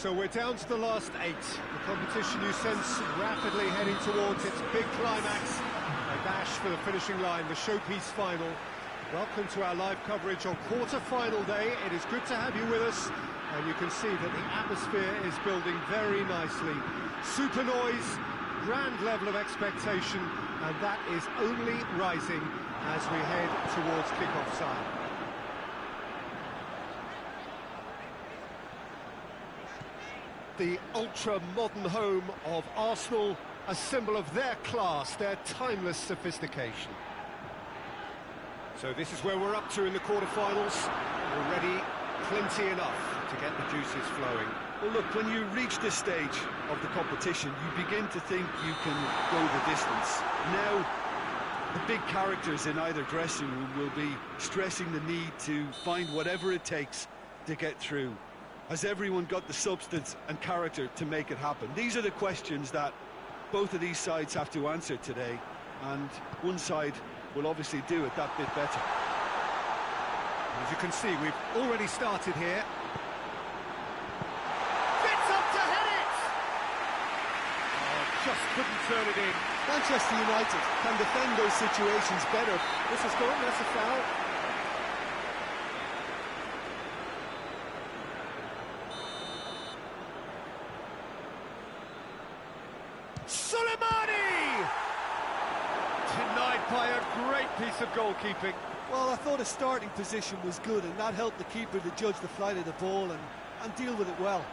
So we're down to the last 8. The competition, you sense, rapidly heading towards its big climax. A dash for the finishing line, the showpiece final. Welcome to our live coverage on quarter-final day. It is good to have you with us, and you can see that the atmosphere is building very nicely. Super noise, grand level of expectation, and that is only rising as we head towards kick-off time. The ultra-modern home of Arsenal, a symbol of their class, their timeless sophistication. So this is where we're up to in the quarter-finals. Already plenty enough to get the juices flowing. Well, look, when you reach this stage of the competition, you begin to think you can go the distance. Now, the big characters in either dressing room will be stressing the need to find whatever it takes to get through. Has everyone got the substance and character to make it happen? These are the questions that both of these sides have to answer today, and one side will obviously do it that bit better. As you can see, we've already started here. Gets up to head it! Oh, just couldn't turn it in. Manchester United can defend those situations better. This is gone, that's a foul. Soleimani! Denied by a great piece of goalkeeping. Well, I thought his starting position was good, and that helped the keeper to judge the flight of the ball and deal with it well.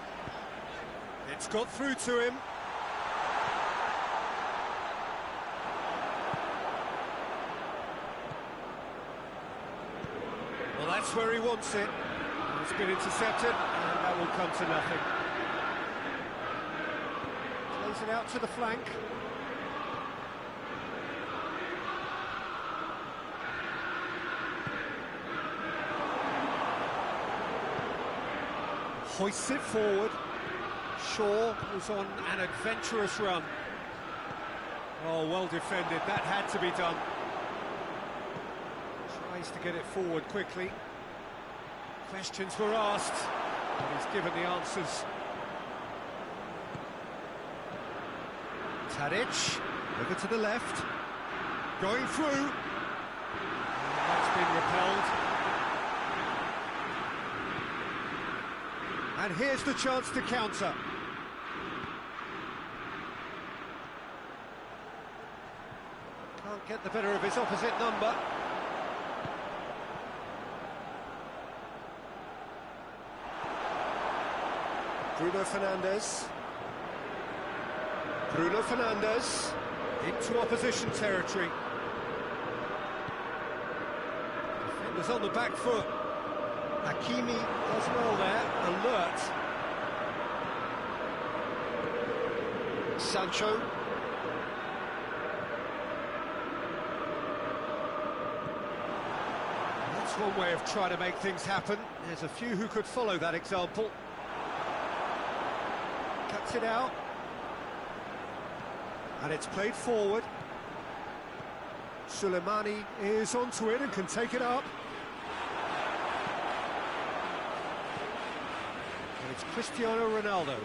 It's got through to him. Well, that's where he wants it. It's been intercepted, and that will come to nothing. Plays it out to the flank. Hoists it forward. Shaw was on an adventurous run. Oh, well defended. That had to be done. Tries to get it forward quickly. Questions were asked, and he's given the answers. Tadic, over to the left. Going through. And that's been repelled. And here's the chance to counter. Can't get the better of his opposite number. Bruno Fernandes. Bruno Fernandes into opposition territory. Defenders on the back foot. Hakimi does well there, alert. Sancho. That's one way of trying to make things happen. There's a few who could follow that example. Cuts it out. And it's played forward. Soleimani is onto it and can take it up. It's Cristiano Ronaldo.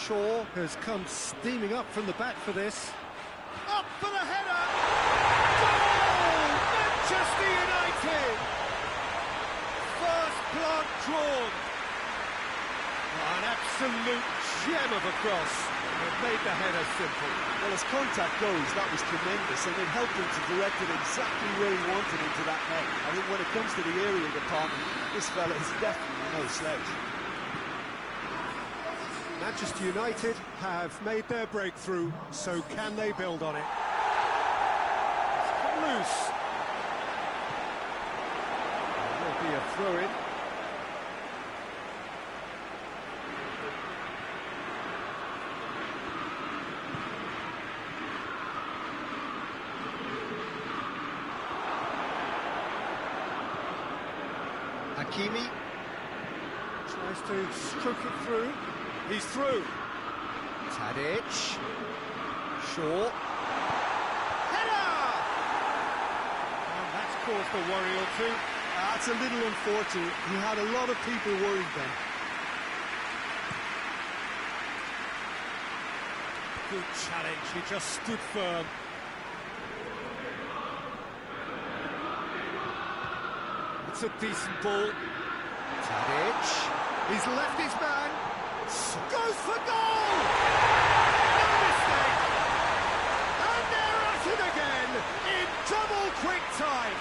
Shaw has come steaming up from the back for this. Up for the header! Goal! Manchester United! First blood drawn. An absolute gem of a cross. It made the header simple. Well, as contact goes, that was tremendous, and it helped him to direct it exactly where he wanted into that net. I think when it comes to the aerial department, this fella is definitely no slouch. Manchester United have made their breakthrough, so can they build on it? It's come loose. There will be a throw-in. Hakimi tries to stroke it through. He's through. Tadic. Shaw. Header! And that's caused a worry or two. That's a little unfortunate. He had a lot of people worried then. Good challenge, he just stood firm. It's a decent ball. Tadic, he's left his man, goes for goal! No mistake! And they're at it again, in double quick time!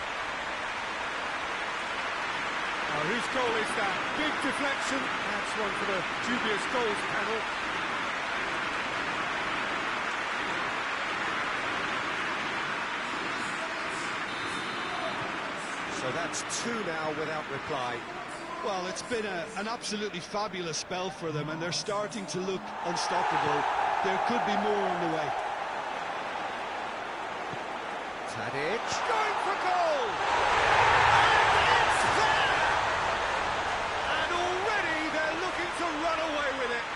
Now, whose goal is that? Big deflection, that's one for the dubious goals panel. So that's two now without reply. Well, it's been an absolutely fabulous spell for them, and they're starting to look unstoppable. There could be more on the way. Tadic going for goal! And it's there! And already they're looking to run away with it.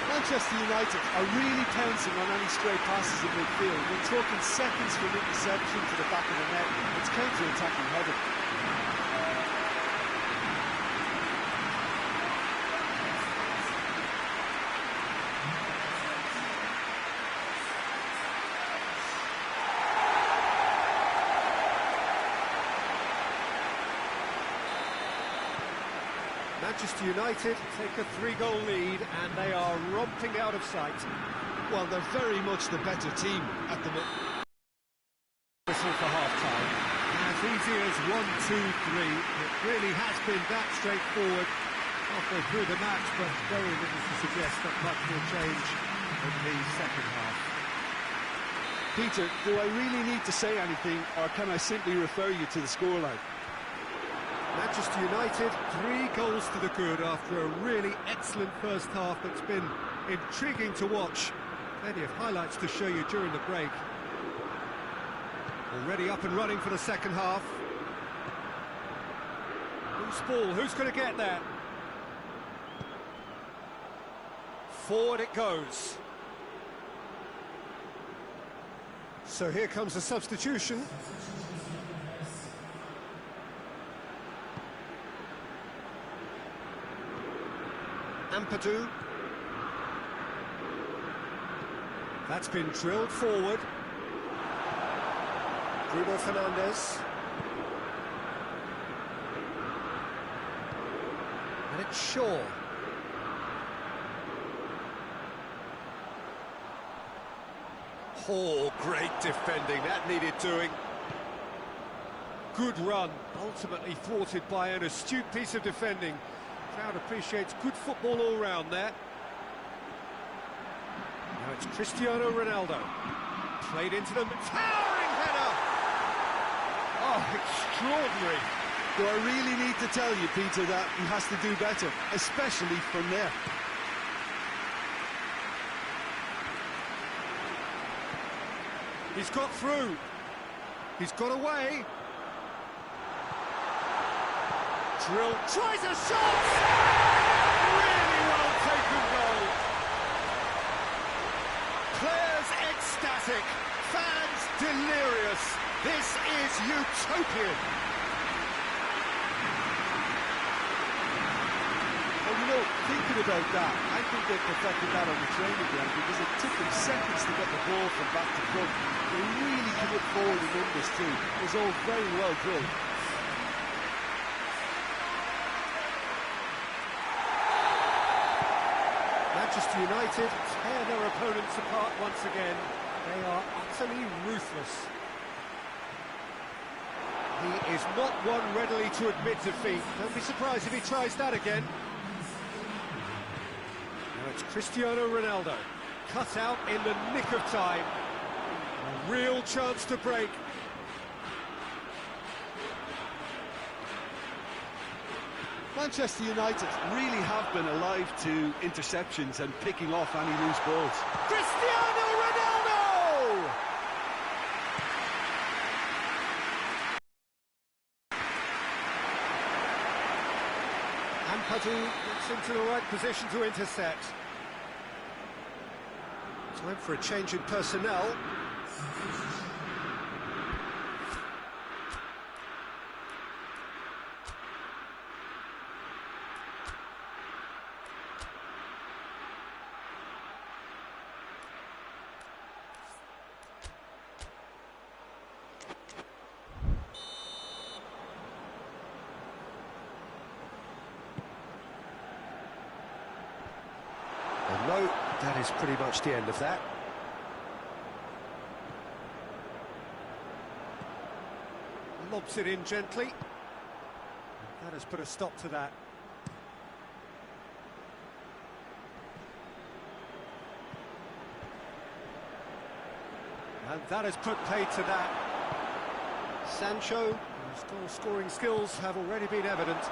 Manchester United are really pouncing on any stray passes in midfield. We're talking seconds from interception to the back of the net. It's counter-attacking heaven. Manchester United take a 3-goal lead and they are romping out of sight. Well, they're very much the better team at the moment. Whistle for half-time. As easy as 1, 2, 3. It really has been that straightforward halfway through the match, but very little to suggest that much will change in the second half. Peter, do I really need to say anything, or can I simply refer you to the scoreline? Manchester United, 3 goals to the good after a really excellent first half that's been intriguing to watch. Plenty of highlights to show you during the break. Already up and running for the second half. Loose ball, who's going to get there? Forward it goes. So here comes a substitution. Ampadu. That's been drilled forward. Bruno Fernandes. And it's Shaw. Oh, great defending, that needed doing. Good run, ultimately thwarted by an astute piece of defending. Crowd appreciates good football all round there. Now it's Cristiano Ronaldo. Played into them, towering header! Oh, extraordinary. Do I really need to tell you, Peter, that he has to do better, especially from there? He's got through. He's got away. Drill, tries a shot! Really well taken goal. Players ecstatic, fans delirious. This is utopian. Well, you know, thinking about that, I think they perfected that on the training ground because it took them seconds to get the ball from back to front. They really commit forward in numbers too. It was all very well drilled. Manchester United tear their opponents apart once again. They are utterly ruthless. He is not one readily to admit defeat. Don't be surprised if he tries that again. Now it's Cristiano Ronaldo. Cut out in the nick of time. A real chance to break. Manchester United really have been alive to interceptions and picking off any loose balls. Cristiano Ronaldo! Ampadu gets into the right position to intercept. Time for a change in personnel. That is pretty much the end of that. Lobs it in gently. That has put a stop to that. And that has put paid to that. Sancho, whose goal-scoring skills have already been evident.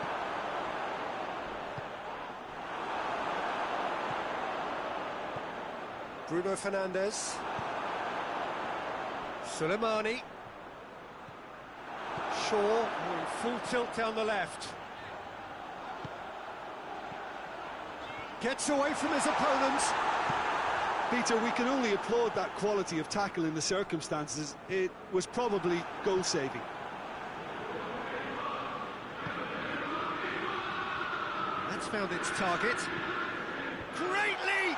Bruno Fernandes. Soleimani. Shaw in full tilt down the left. Gets away from his opponent. Peter, we can only applaud that quality of tackle in the circumstances. It was probably goal-saving. That's found its target. Great leap!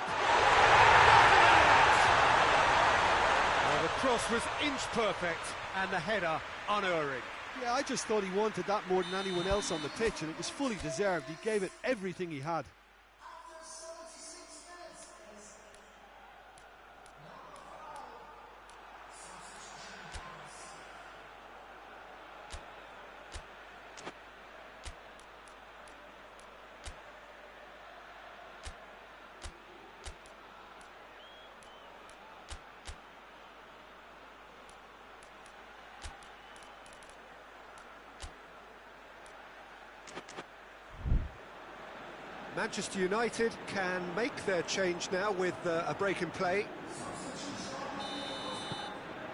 Well, the cross was inch perfect and the header unerring. Yeah, I just thought he wanted that more than anyone else on the pitch, and it was fully deserved. He gave it everything he had. Manchester United can make their change now with a break in play.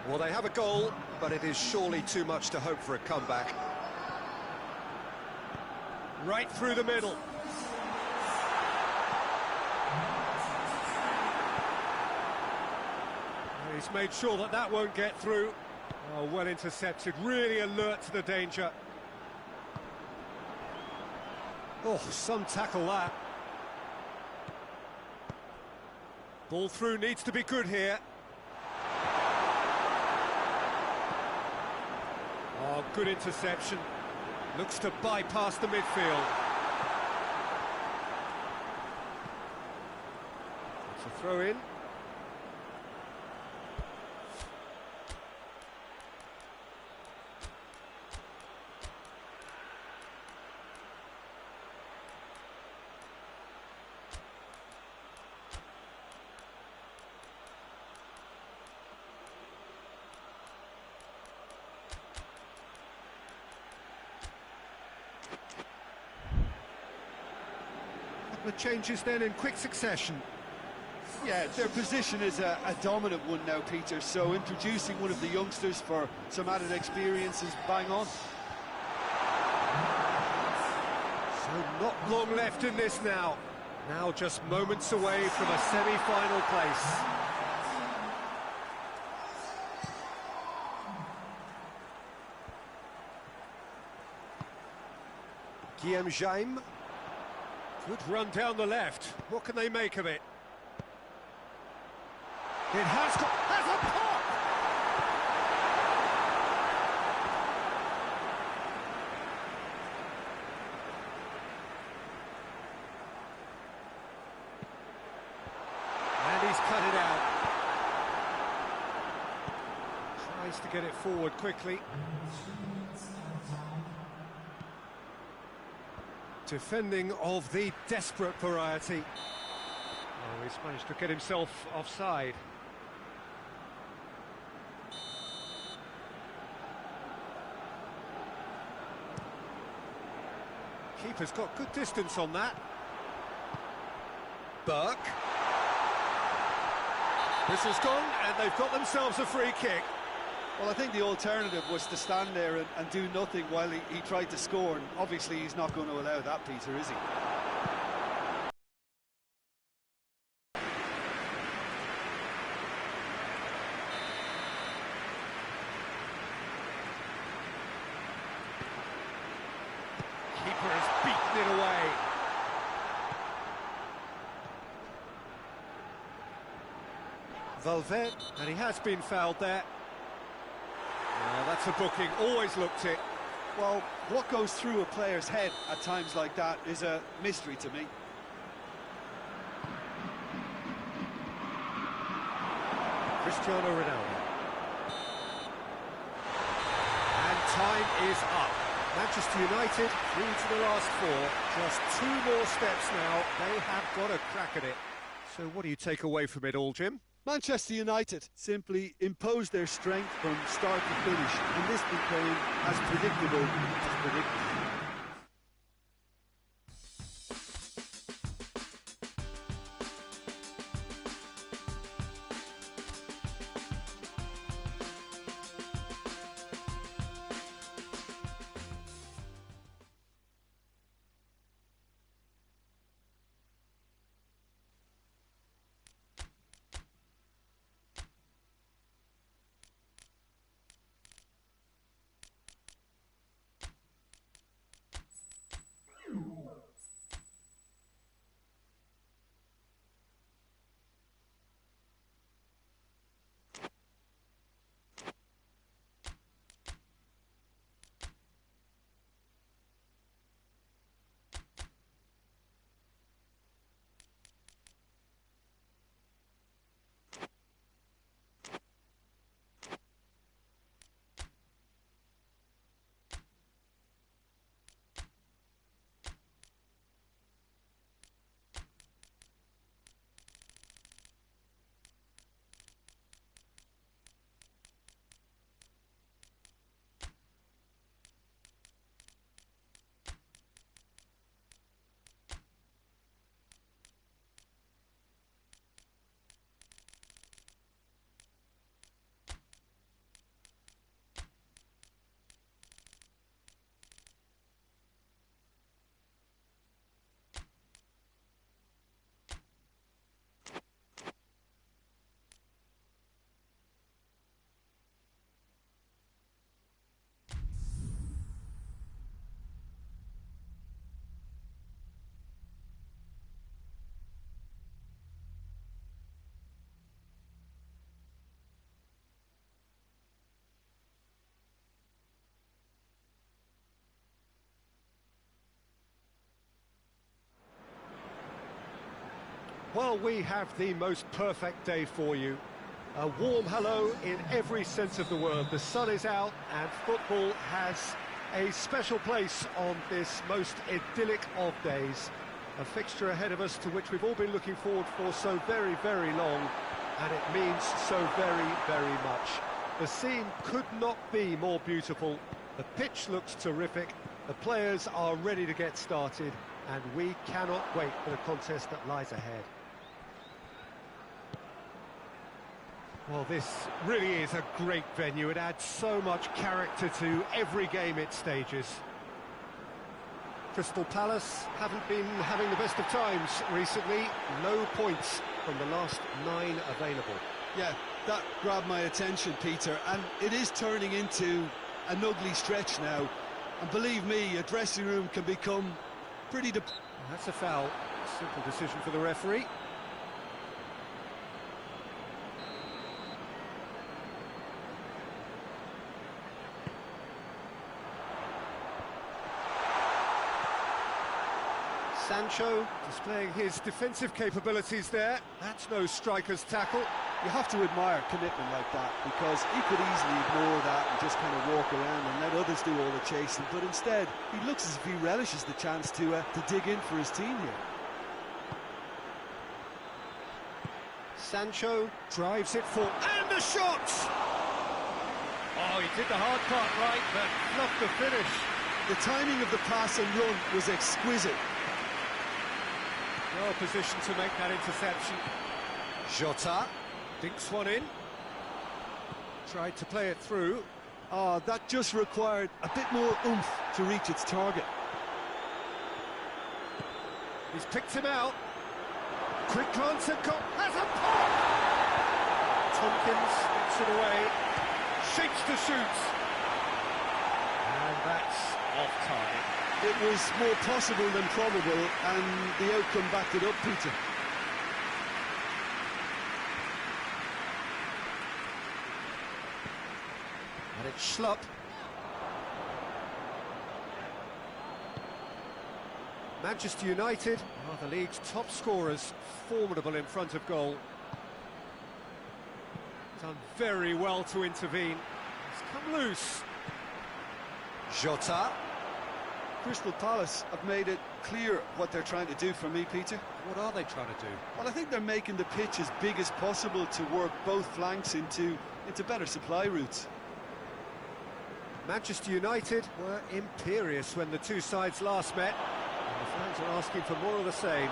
Well, they have a goal, but it is surely too much to hope for a comeback. Right through the middle. He's made sure that that won't get through. Oh, well intercepted, really alert to the danger. Oh, some tackle that. Ball through needs to be good here. Oh, good interception. Looks to bypass the midfield. It's a throw in. The changes then in quick succession. Yeah, their position is a dominant one now, Peter, so introducing one of the youngsters for some added experience is bang on. So not long left in this now. Now just moments away from a semi-final place. Guillaume Jaime. Good run down the left. What can they make of it? It has a pop! And he's cut it out. Tries to get it forward quickly. Defending of the desperate variety. Oh, he's managed to get himself offside. Keeper's got good distance on that. Burke. Whistle's gone, and they've got themselves a free kick. Well, I think the alternative was to stand there and do nothing while he tried to score, and obviously he's not going to allow that, Peter, is he? Keeper has beaten it away. Valverde, and he has been fouled there. That's a booking, always looked it. Well, what goes through a player's head at times like that is a mystery to me. Cristiano Ronaldo. And time is up. Manchester United through to the last four. Just 2 more steps now. They have got a crack at it. So what do you take away from it all, Jim? Manchester United simply imposed their strength from start to finish, and this became as predictable as predictable. Well, we have the most perfect day for you. A warm hello in every sense of the word. The sun is out and football has a special place on this most idyllic of days. A fixture ahead of us to which we've all been looking forward for so very, very long, and it means so very, very much. The scene could not be more beautiful. The pitch looks terrific. The players are ready to get started, and we cannot wait for the contest that lies ahead. Well, this really is a great venue. It adds so much character to every game it stages. Crystal Palace haven't been having the best of times recently. No points from the last 9 available. Yeah, that grabbed my attention, Peter, and it is turning into an ugly stretch now. And believe me, a dressing room can become pretty... That's a foul. Simple decision for the referee. Sancho displaying his defensive capabilities there. That's no striker's tackle. You have to admire commitment like that, because he could easily ignore that and just kind of walk around and let others do all the chasing, but instead he looks as if he relishes the chance to dig in for his team here. Sancho drives it forward, and the shot! Oh, he did the hard part right, but not the finish. The timing of the pass and run was exquisite. Well positioned to make that interception. Jota dinks one in. Tried to play it through. Oh, that just required a bit more oomph to reach its target. He's picked him out. Quick glance at goal. Has a pop! Tompkins gets it away. Shapes to shoot. And that's off target. It was more possible than probable, and the outcome backed it up, Peter. And it's Schlupp. Manchester United are the league's top scorers, formidable in front of goal. done very well to intervene. It's come loose. Jota. Crystal Palace have made it clear what they're trying to do for me, Peter. What are they trying to do? Well, I think they're making the pitch as big as possible to work both flanks into better supply routes. Manchester United were imperious when the two sides last met, and the fans are asking for more of the same.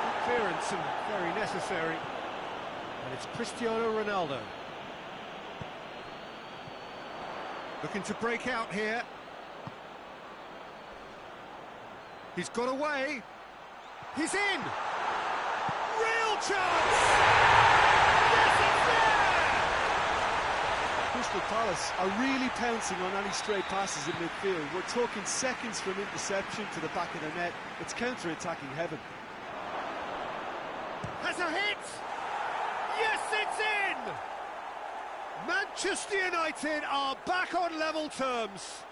Good clearance and very necessary. And it's Cristiano Ronaldo. Looking to break out here. He's got away. He's in! Real chance! Yes, it's there! Crystal Palace are really pouncing on any stray passes in midfield. We're talking seconds from interception to the back of the net. It's counter-attacking heaven. Has a hit! Yes, it's in! Manchester United are back on level terms.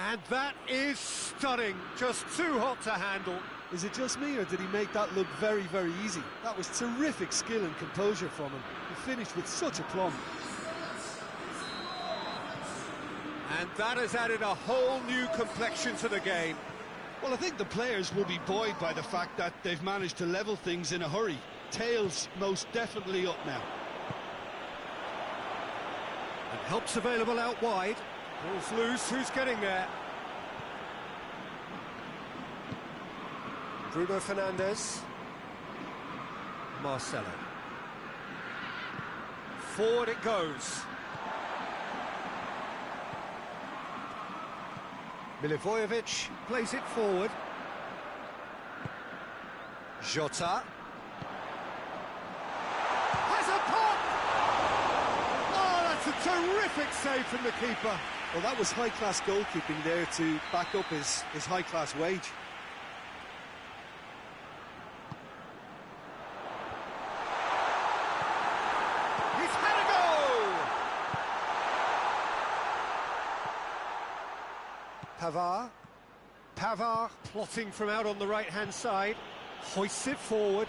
And that is stunning, just too hot to handle. Is it just me, or did he make that look very, very easy? That was terrific skill and composure from him. He finished with such aplomb. And that has added a whole new complexion to the game. Well, I think the players will be buoyed by the fact that they've managed to level things in a hurry. Tails most definitely up now. And help's available out wide. Ball's loose, who's getting there? Bruno Fernandes. Marcelo. Forward it goes. Milivojevic plays it forward. Jota. Has a pop! Oh, that's a terrific save from the keeper. Well, that was high-class goalkeeping there to back up his high-class wage. He's had a go! Pavard plotting from out on the right-hand side. Hoists it forward.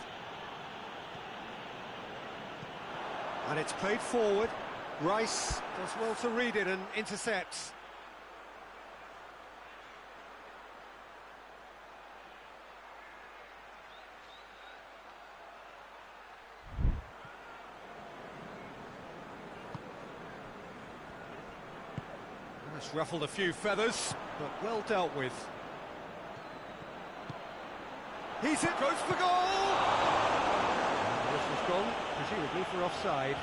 And it's played forward. Rice does well to read it and intercepts. That's ruffled a few feathers, but well dealt with. He's it, goes for goal! This was gone, presumably for offside.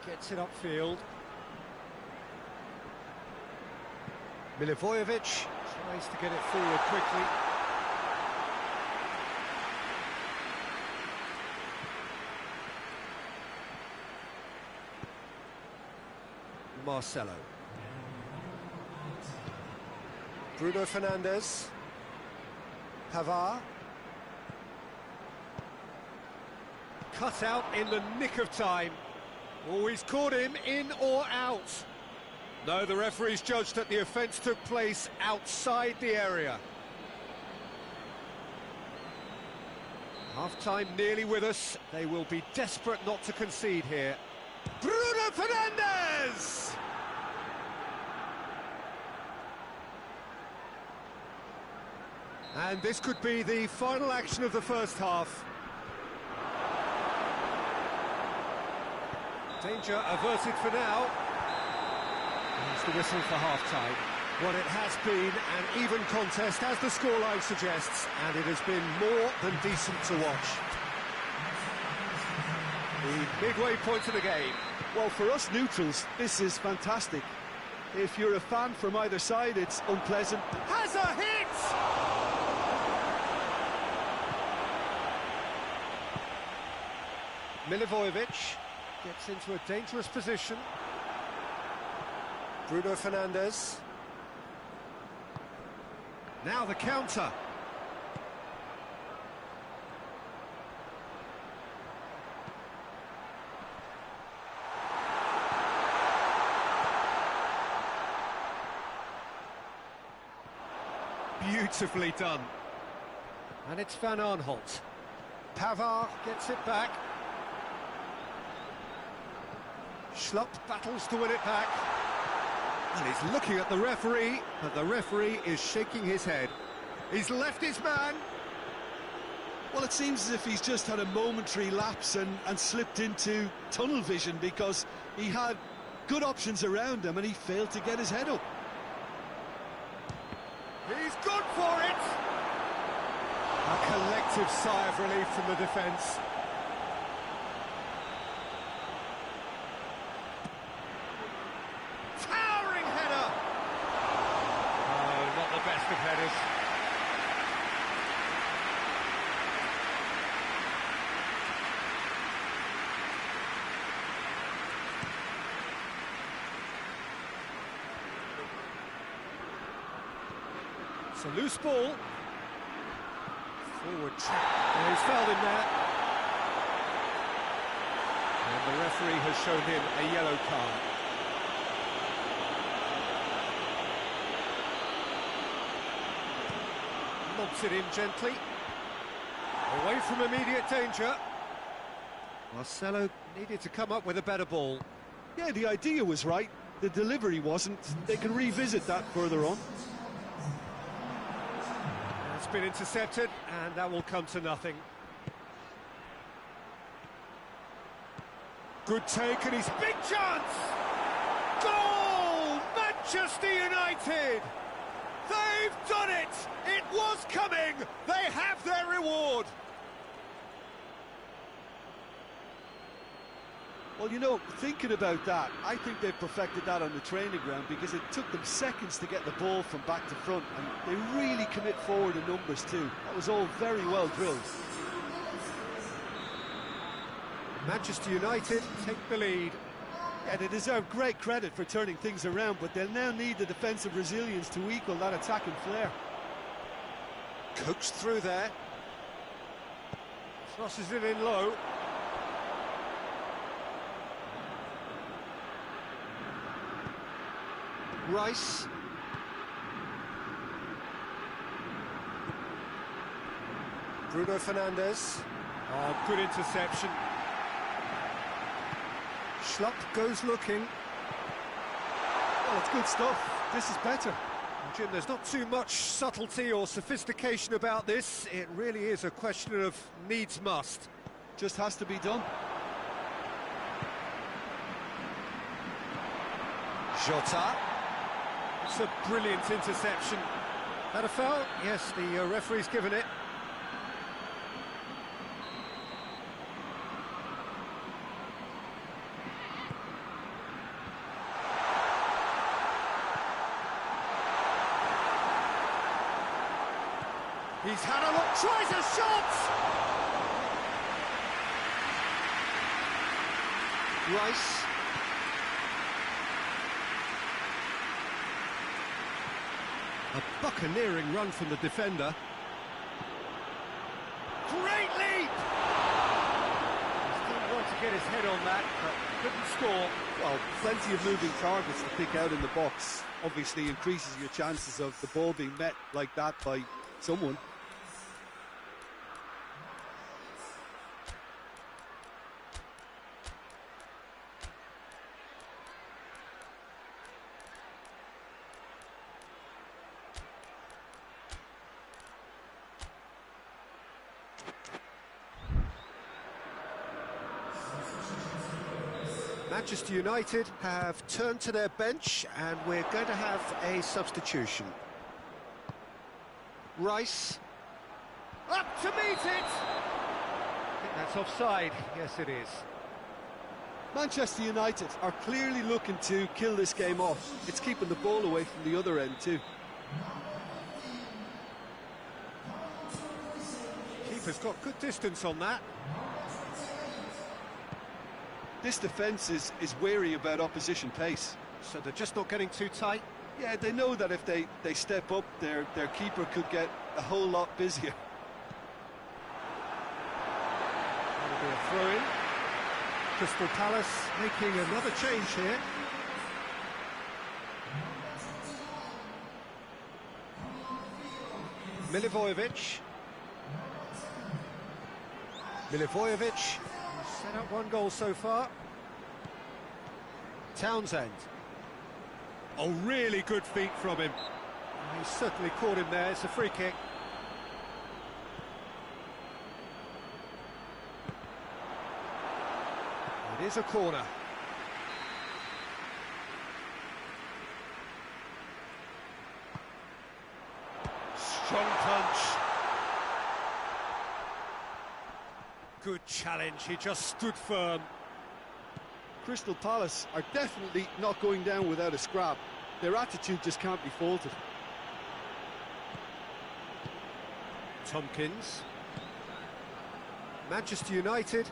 Gets it upfield. Milivojevic tries to get it forward quickly. Marcelo. Bruno Fernandes. Pavard. Cut out in the nick of time. Always caught him in or out. No, the referee's judged that the offence took place outside the area. Half-time nearly with us. They will be desperate not to concede here. Bruno Fernandes! And this could be the final action of the first half. Danger averted for now. There's the whistle for half-time. Well, it has been an even contest, as the scoreline suggests, and it has been more than decent to watch. The midway point of the game. Well, for us neutrals, this is fantastic. If you're a fan from either side, it's unpleasant. Has a hit! Milivojevic gets into a dangerous position. Bruno Fernandes. Now the counter. Beautifully done. And it's Van Aanholt. Pavard gets it back. Schlupp battles to win it back. And he's looking at the referee, but the referee is shaking his head. He's left his man. Well, it seems as if he's just had a momentary lapse and slipped into tunnel vision, because he had good options around him and he failed to get his head up. He's good for it! A collective sigh of relief from the defence. Towering header! Oh, not the best of headers. It's a loose ball. Forward track. Oh, he's fouled him there. And the referee has shown him a yellow card. Lobs it in gently. Away from immediate danger. Marcelo needed to come up with a better ball. Yeah, the idea was right. The delivery wasn't. They can revisit that further on. It's been intercepted, and that will come to nothing. Good take, and his big chance! Goal! Manchester United! They've done it! It was coming! They have their reward! Well, you know, thinking about that, I think they've perfected that on the training ground, because it took them seconds to get the ball from back to front, and they really commit forward in numbers too. That was all very well drilled. Manchester United take the lead. Yeah, they deserve great credit for turning things around, but they'll now need the defensive resilience to equal that attacking flair. Coaxed through there. Crosses it in low. Rice. Bruno Fernandes. Oh, good interception. Schlupp goes looking. Well, it's good stuff. This is better. Jim, there's not too much subtlety or sophistication about this. It really is a question of needs must. Just has to be done. Jota. It's a brilliant interception. That a foul? Yes, the referee's given it. He's had a look, tries a shot! Rice. A buccaneering run from the defender. Great leap! Still want to get his head on that, but couldn't score. Well, plenty of moving targets to pick out in the box. Obviously increases your chances of the ball being met like that by someone. Manchester United have turned to their bench, and we're going to have a substitution. Rice. Up to meet it! I think that's offside. Yes, it is. Manchester United are clearly looking to kill this game off. It's keeping the ball away from the other end too. Keeper's got good distance on that. This defence is wary about opposition pace. So they're just not getting too tight? Yeah, they know that if they step up, their keeper could get a whole lot busier. That'll be a throw-in. Crystal Palace making another change here. Milivojevic. He's set up one goal so far. Townsend. Oh, really good feet from him. He certainly caught him there. It's a free kick. It is a corner. Strong punch. Good challenge, he just stood firm. Crystal Palace are definitely not going down without a scrap. Their attitude just can't be faulted. Tompkins. Manchester United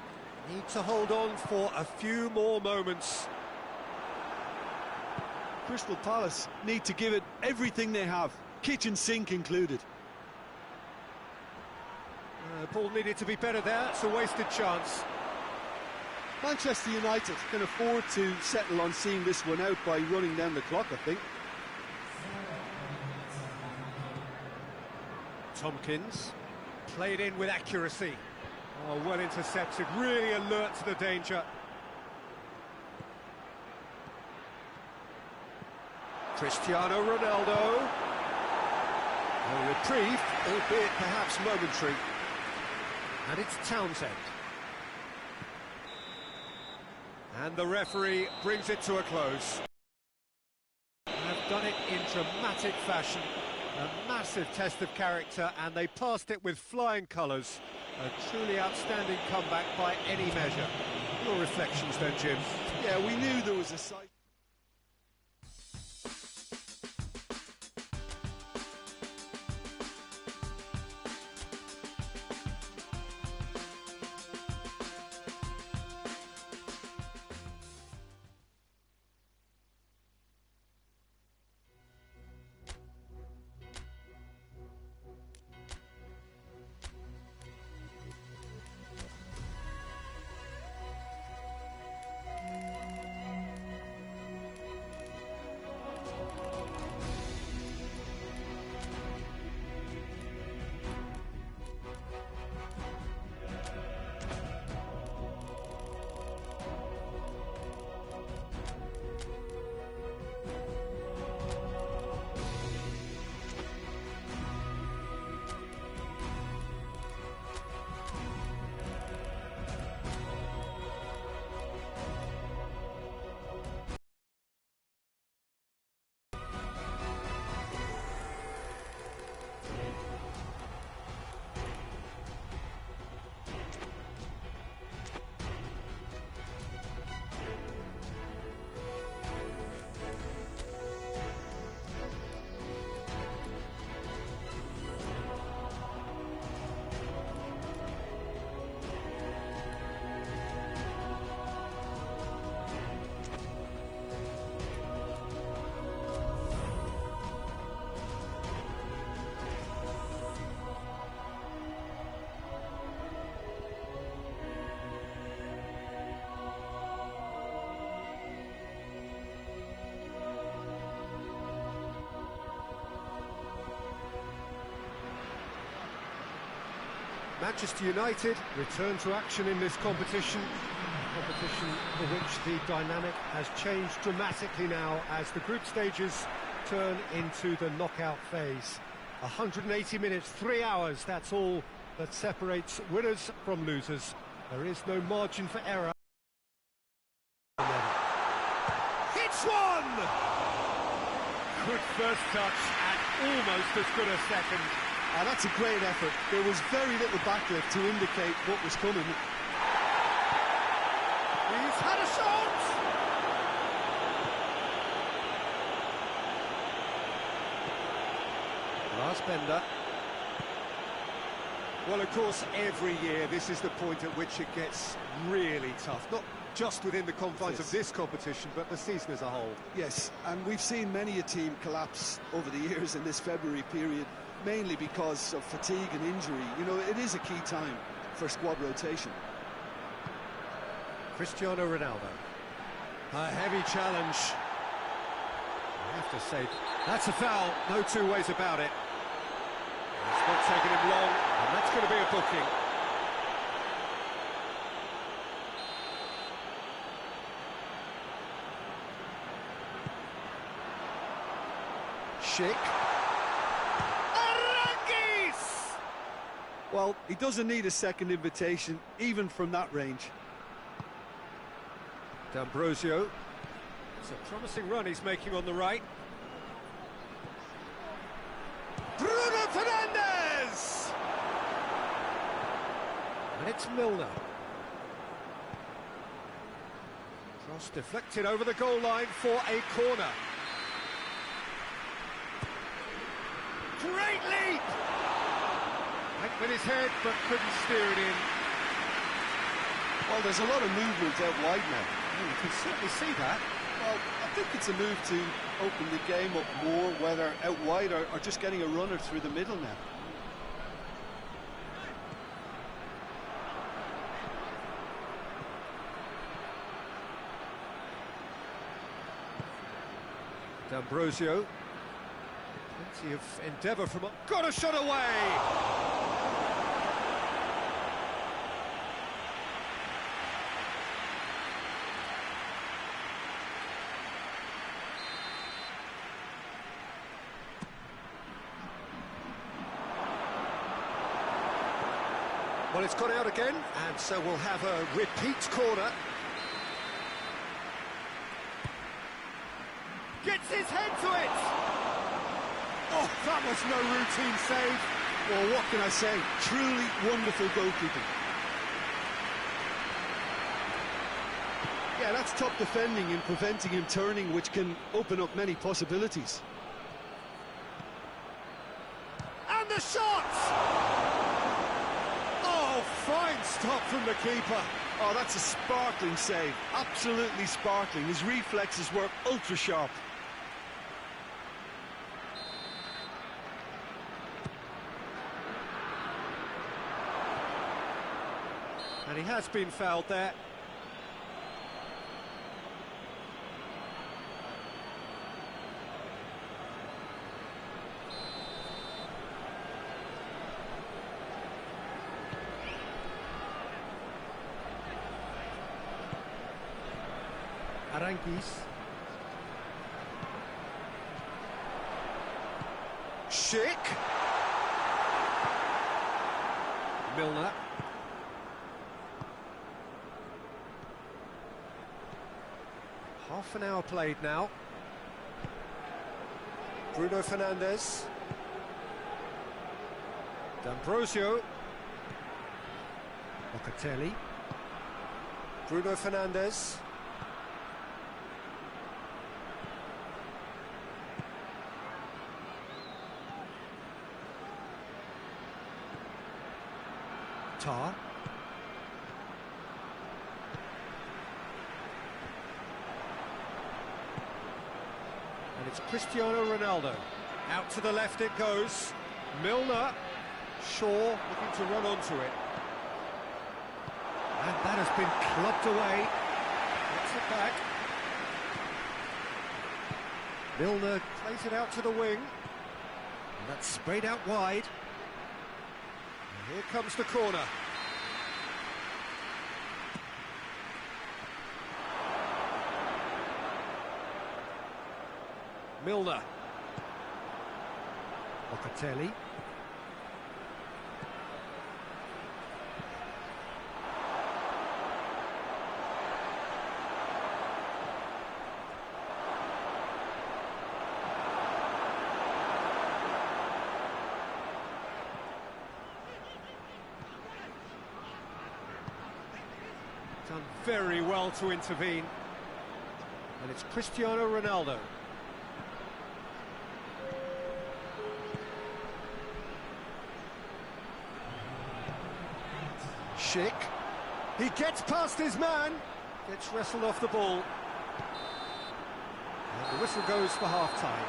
need to hold on for a few more moments. Crystal Palace need to give it everything they have, kitchen sink included. Ball needed to be better there, it's a wasted chance. Manchester United can afford to settle on seeing this one out by running down the clock, I think. Tompkins, played in with accuracy. Oh, well intercepted, really alert to the danger. Cristiano Ronaldo. A reprieve, albeit perhaps momentary. And it's Townsend. And the referee brings it to a close. Have done it in dramatic fashion. A massive test of character, and they passed it with flying colours. A truly outstanding comeback by any measure. Your reflections then, Jim? Yeah, we knew there was a side. Manchester United return to action in this competition. A competition for which the dynamic has changed dramatically now as the group stages turn into the knockout phase. 180 minutes, 3 hours, that's all that separates winners from losers. There is no margin for error. Hits one! Good first touch and almost as good a second. That's a great effort. There was very little backlift to indicate what was coming. He's had a shot! Last bender. Well, of course, every year this is the point at which it gets really tough. Not just within the confines of this competition, but the season as a whole. Yes, and we've seen many a team collapse over the years in this February period, mainly because of fatigue and injury. You know, it is a key time for squad rotation. Cristiano Ronaldo. A heavy challenge. I have to say, that's a foul, no two ways about it. He's got taken him long, and that's going to be a booking. Schick. Arangis! Well, he doesn't need a second invitation, even from that range. D'Ambrosio. It's a promising run he's making on the right. Bruno Fernandes! And it's Milner. Cross deflected over the goal line for a corner. Great leap! Went with his head, but couldn't steer it in. Well, there's a lot of movement out wide now. You can certainly see that. Well, I think it's a move to open the game up more, whether out wide or just getting a runner through the middle now. D'Ambrosio. Plenty of endeavour from... Got a shot away! Well, it's gone out again, and so we'll have a repeat corner. Gets his head to it! Oh, that was no routine save. Well, what can I say? Truly wonderful goalkeeping. Yeah, that's top defending and preventing him turning, which can open up many possibilities. And the shot! Oh, fine stop from the keeper. Oh, that's a sparkling save. Absolutely sparkling. His reflexes were ultra sharp. And he has been fouled there. Arangis. Schick. Milner. Half an hour played now. Bruno Fernandes. D'Ambrosio. Locatelli. Bruno Fernandes. Tar. And it's Cristiano Ronaldo. Out to the left it goes. Milner. Shaw looking to run onto it. And that has been clubbed away. Gets it back. Milner plays it out to the wing. And that's sprayed out wide. And here comes the corner. Milner. Locatelli. Done very well to intervene. And it's Cristiano Ronaldo. Schick. He gets past his man. Gets wrestled off the ball. And the whistle goes for half-time.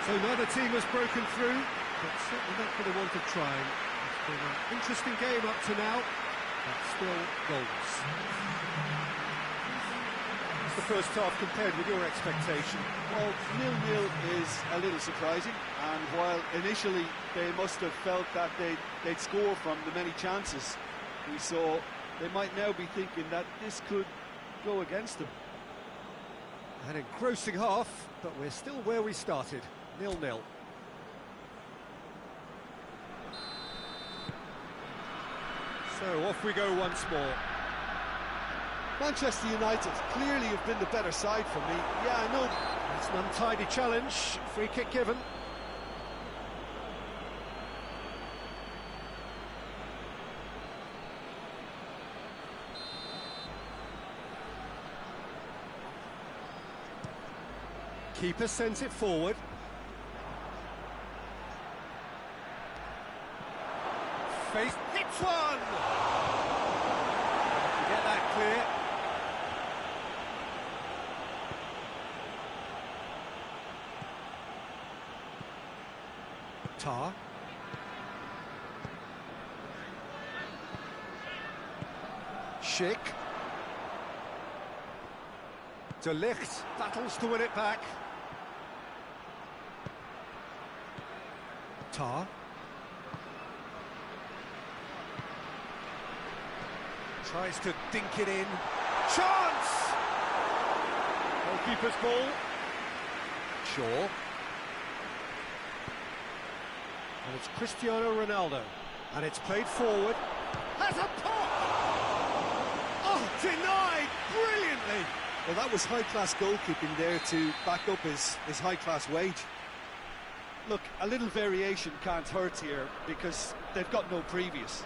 So neither team has broken through, but certainly not for the want of trying. It's been an interesting game up to now, but still goals. was the first half compared with your expectation? Well, 0-0 is a little surprising, and while initially they must have felt that they'd score from the many chances we saw, they might now be thinking that this could go against them. An engrossing half, but we're still where we started, 0-0. So off we go once more. Manchester United clearly have been the better side for me. Yeah, I know. It's an untidy challenge, free kick given. Keeper sends it forward. Face hits one! Get that clear. Tar. Schick. De Ligt battles to win it back. Tar. Tries to dink it in. Chance! Goalkeeper's ball. Shaw. And it's Cristiano Ronaldo. And it's played forward. Has a pop! Oh, denied brilliantly! Well, that was high-class goalkeeping there to back up his high-class wage. Look, a little variation can't hurt here because they've got no previous.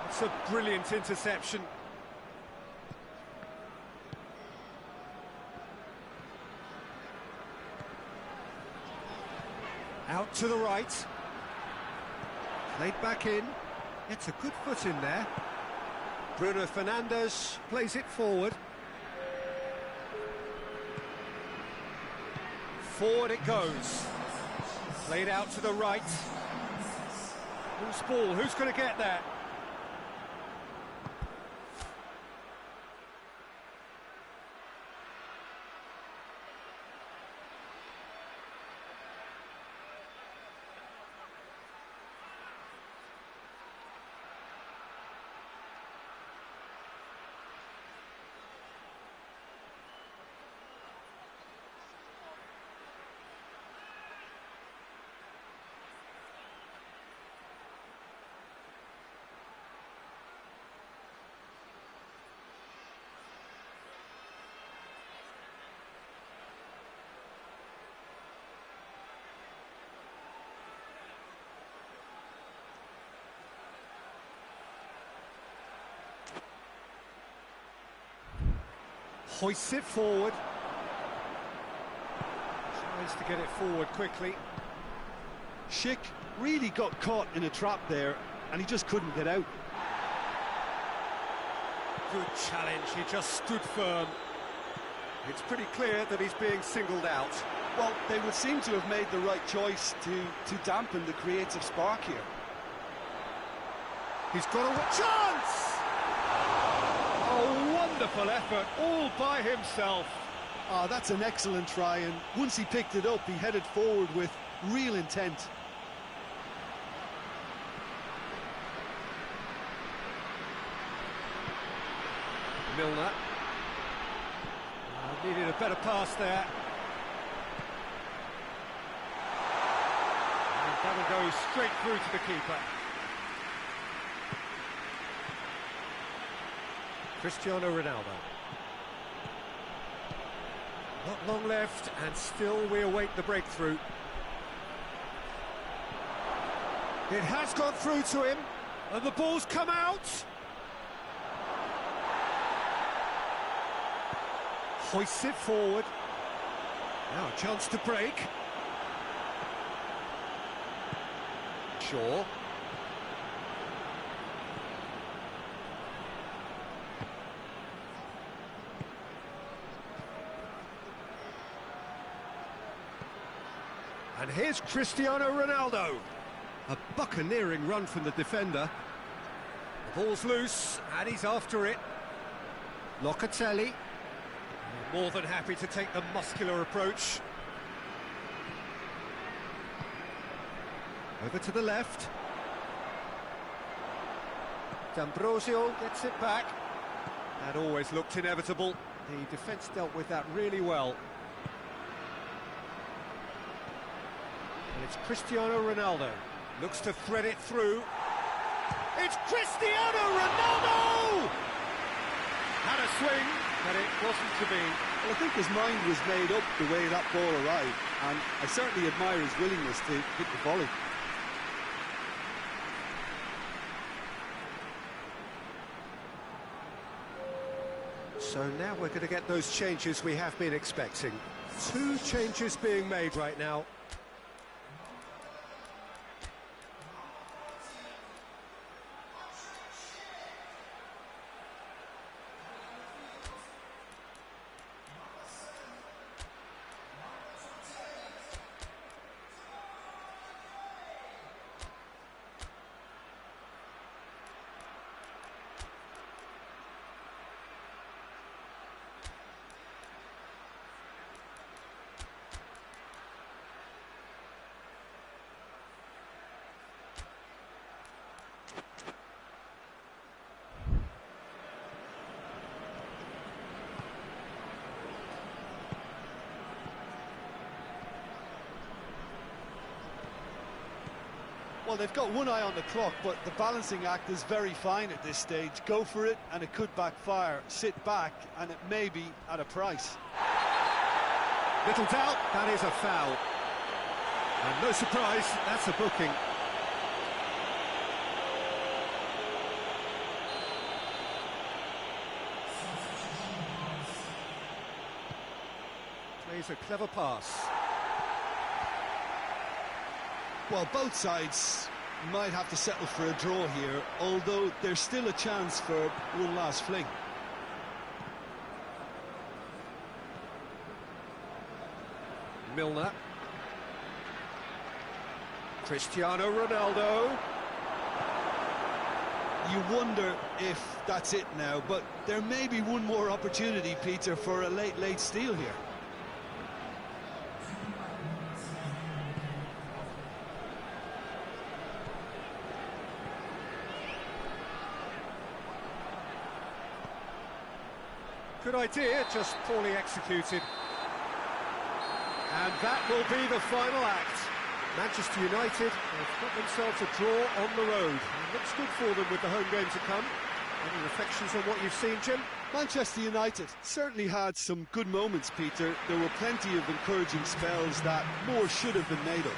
It's a brilliant interception. Out to the right. Played back in. It's a good foot in there. Bruno Fernandes plays it forward. Forward it goes. Played out to the right. Who's ball? Who's going to get that? Hoists it forward. Tries to get it forward quickly. Schick really got caught in a trap there, and he just couldn't get out. Good challenge, he just stood firm. It's pretty clear that he's being singled out. Well, they would seem to have made the right choice to dampen the creative spark here. He's got a chance! Oh, wonderful effort, all by himself. Ah, that's an excellent try, and once he picked it up, he headed forward with real intent. Milner. Needed a better pass there. And that'll go straight through to the keeper. Cristiano Ronaldo. Not long left, and still we await the breakthrough. It has gone through to him, and the ball's come out. Hoists it forward. Now a chance to break. Shaw. And here's Cristiano Ronaldo. A buccaneering run from the defender. The ball's loose, and he's after it. Locatelli. More than happy to take the muscular approach. Over to the left. D'Ambrosio gets it back. That always looked inevitable. The defence dealt with that really well. And it's Cristiano Ronaldo. Looks to thread it through. It's Cristiano Ronaldo! Had a swing, but it wasn't to be. Well, I think his mind was made up the way that ball arrived, and I certainly admire his willingness to hit the volley. So now we're going to get those changes we have been expecting. 2 changes being made right now. Well, they've got one eye on the clock, but the balancing act is very fine at this stage. Go for it, and it could backfire. Sit back, and it may be at a price. Little doubt, that is a foul. And no surprise, that's a booking. Plays a clever pass. Well, both sides might have to settle for a draw here, although there's still a chance for one last fling. Milner. Cristiano Ronaldo. You wonder if that's it now, but there may be one more opportunity, Peter, for a late steal here. Good idea, just poorly executed. And that will be the final act. Manchester United have got themselves a draw on the road. It looks good for them with the home game to come. Any reflections on what you've seen, Jim? Manchester United certainly had some good moments, Peter. There were plenty of encouraging spells that more should have been made of.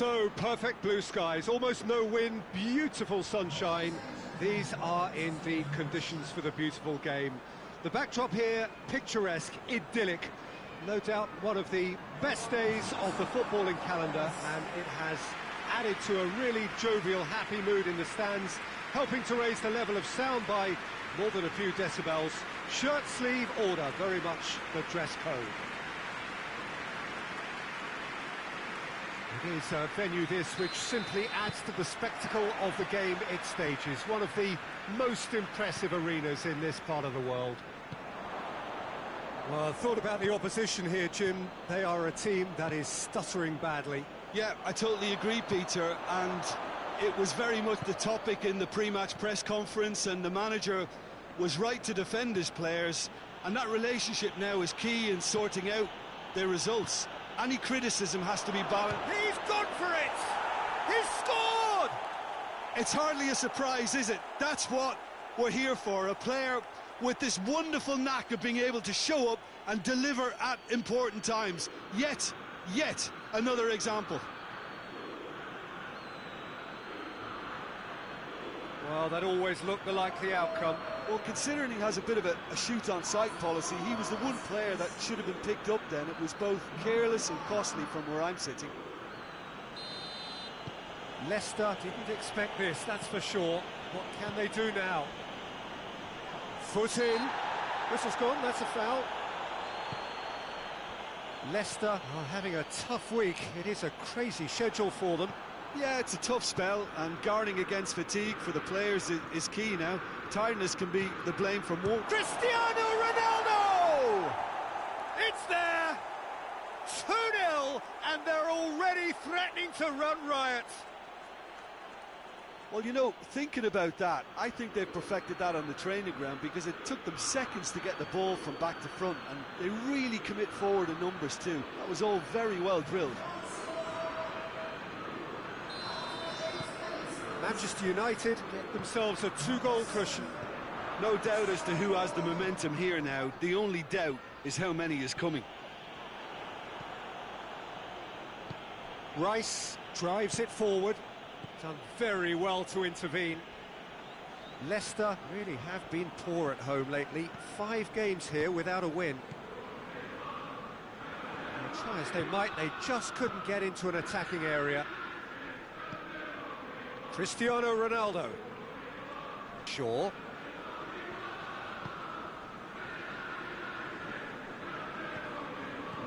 So, perfect blue skies, almost no wind, beautiful sunshine. These are indeed conditions for the beautiful game. The backdrop here, picturesque, idyllic. No doubt one of the best days of the footballing calendar, and it has added to a really jovial, happy mood in the stands, helping to raise the level of sound by more than a few decibels. Shirt sleeve order, very much the dress code. It is a venue this which simply adds to the spectacle of the game it stages. One of the most impressive arenas in this part of the world. Well, I thought about the opposition here, Jim. They are a team that is stuttering badly. Yeah, I totally agree, Peter, and it was very much the topic in the pre-match press conference, and the manager was right to defend his players, and that relationship now is key in sorting out their results. Any criticism has to be balanced. He's gone for it! He's scored! It's hardly a surprise, is it? That's what we're here for, a player with this wonderful knack of being able to show up and deliver at important times. Yet another example. Well, that always looked the likely outcome. Well, considering he has a bit of a shoot-on-sight policy, he was the one player that should have been picked up then. It was both careless and costly from where I'm sitting. Leicester didn't expect this, that's for sure. What can they do now? Foot in. Whistle's gone, that's a foul. Leicester are having a tough week. It is a crazy schedule for them. Yeah, it's a tough spell, and guarding against fatigue for the players is key now. Tiredness can be the blame for more. Cristiano Ronaldo! It's there! 2-0, and they're already threatening to run riot. Well, you know, thinking about that, I think they've perfected that on the training ground, because it took them seconds to get the ball from back to front, and they really commit forward in numbers too. That was all very well drilled. Manchester United get themselves a 2-goal cushion. No doubt as to who has the momentum here now. The only doubt is how many is coming. Rice drives it forward. Done very well to intervene. Leicester really have been poor at home lately. 5 games here without a win. And try as they might, they just couldn't get into an attacking area. Cristiano Ronaldo. Shaw.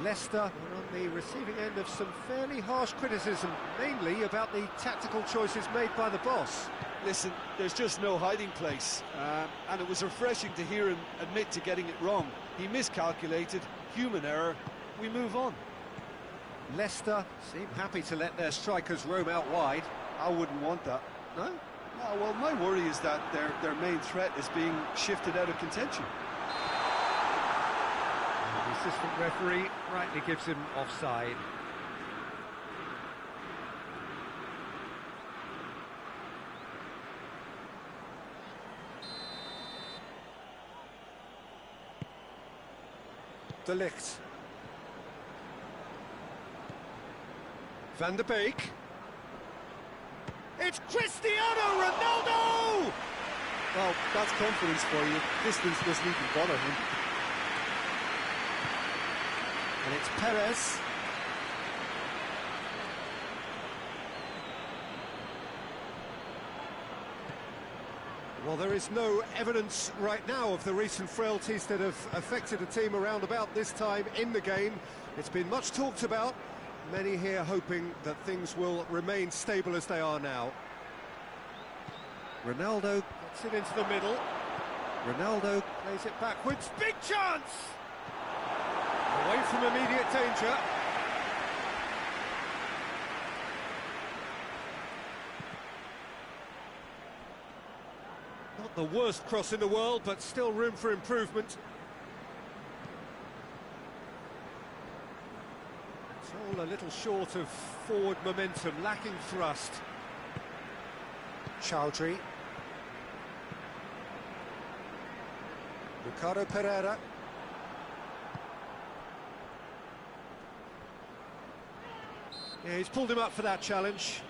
Leicester are on the receiving end of some fairly harsh criticism, mainly about the tactical choices made by the boss. Listen, there's just no hiding place, and it was refreshing to hear him admit to getting it wrong. He miscalculated, human error, we move on. Leicester seem happy to let their strikers roam out wide. I wouldn't want that. No? No, well, my worry is that their main threat is being shifted out of contention. The assistant referee rightly gives him offside. De Ligt. Van der Beek. It's Cristiano Ronaldo! Well, that's confidence for you. Distance doesn't even bother him. And it's Perez. Well, there is no evidence right now of the recent frailties that have affected a team around about this time in the game. It's been much talked about. Many here hoping that things will remain stable as they are now. Ronaldo gets it into the middle. Ronaldo plays it backwards. Big chance! Away from immediate danger. Not the worst cross in the world, but still room for improvement. It's all a little short of forward momentum, lacking thrust. Chowdhury. Ricardo Pereira. Yeah, he's pulled him up for that challenge.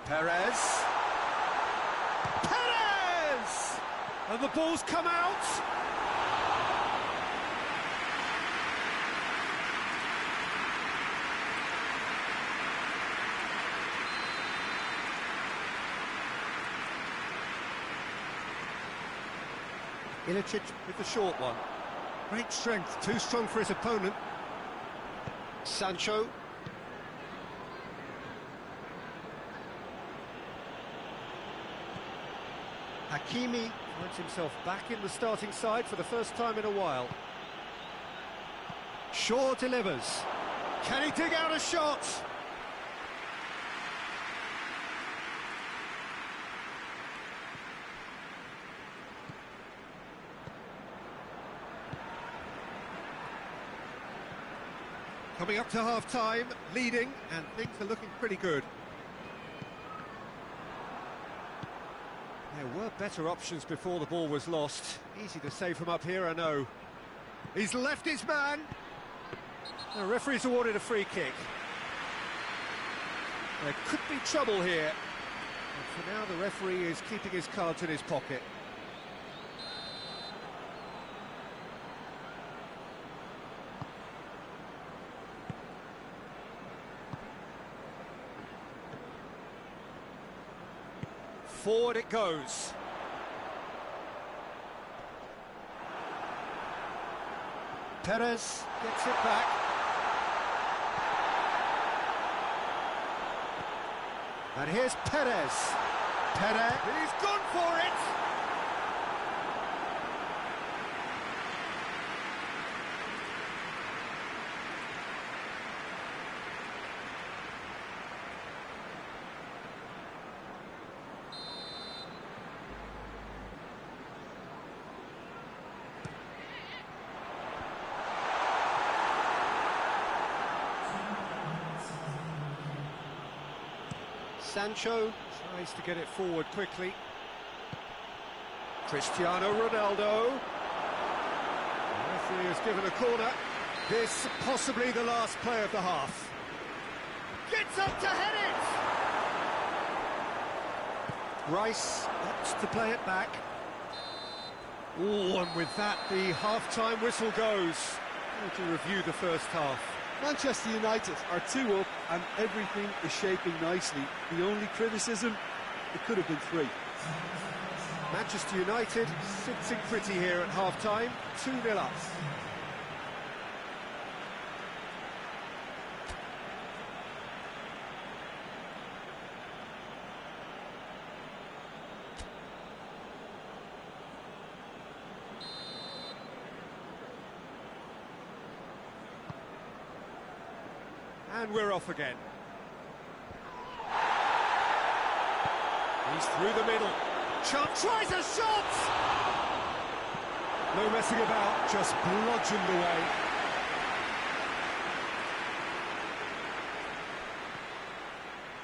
Perez. Perez! And the ball's come out. Ilicic with the short one. Great strength, too strong for his opponent. Sancho. Hakimi finds himself back in the starting side for the first time in a while. Shaw delivers. Can he dig out a shot? Coming up to half-time, leading, and things are looking pretty good. There were better options before the ball was lost. Easy to say from up here, I know. He's left his man. The referee's awarded a free kick. There could be trouble here. But for now, the referee is keeping his cards in his pocket. Forward it goes. Perez gets it back. And here's Perez. Perez, he's gone for it! Sancho tries to get it forward quickly. Cristiano Ronaldo. The referee has given a corner. This possibly the last play of the half. Gets up to head it! Rice opts to play it back. Oh, and with that, the half-time whistle goes. To review the first half. Manchester United are 2 up and everything is shaping nicely. The only criticism, it could have been 3. Manchester United sitting pretty here at half-time, 2-0 up. And we're off again. He's through the middle. Chance tries a shot! No messing about, just bludgeoned away.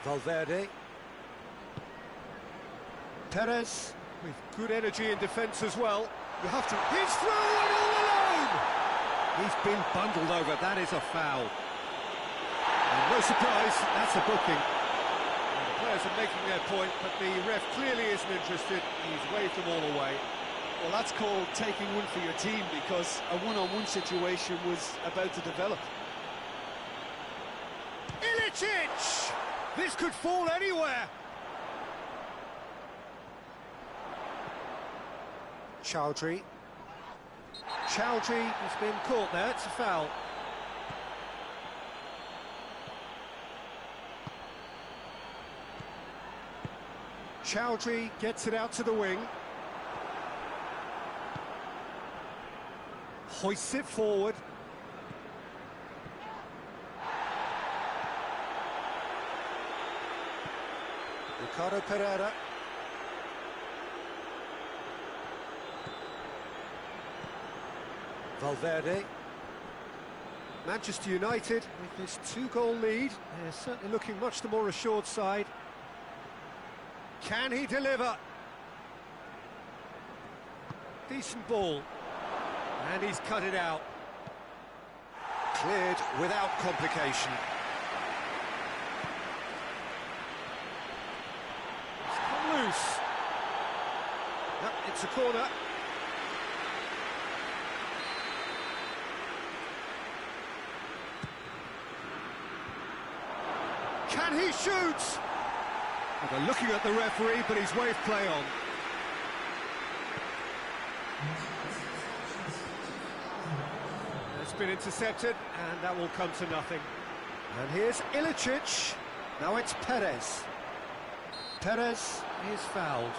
Valverde. Perez with good energy in defence as well. You have to... He's through and all alone! He's been bundled over, that is a foul. And no surprise, that's a booking. And the players are making their point, but the ref clearly isn't interested. He's waved them all away. Well, that's called taking one for your team, because a one-on-one situation was about to develop. Ilicic! This could fall anywhere. Chowdhury. Chowdhury has been caught there, it's a foul. Chowdhury gets it out to the wing. Hoists it forward. Ricardo Pereira. Valverde. Manchester United, with this 2-goal lead, they're certainly looking much the more assured side. Can he deliver? Decent ball. And he's cut it out. Cleared without complication. It's come loose. Yep, it's a corner. Can he shoot? Well, they're looking at the referee, but he's waved play on. It's been intercepted, and that will come to nothing. And here's Ilicic. Now it's Perez. Perez is fouled.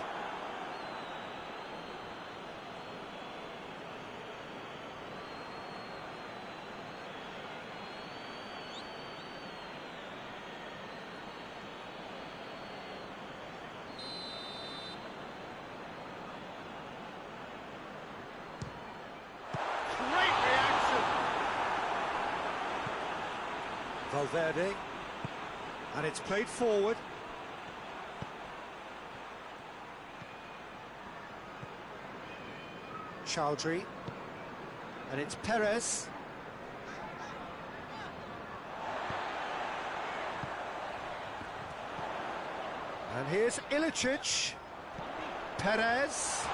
Valverde, and it's played forward. Chowdhury, and it's Perez. And here's Ilicic. Perez.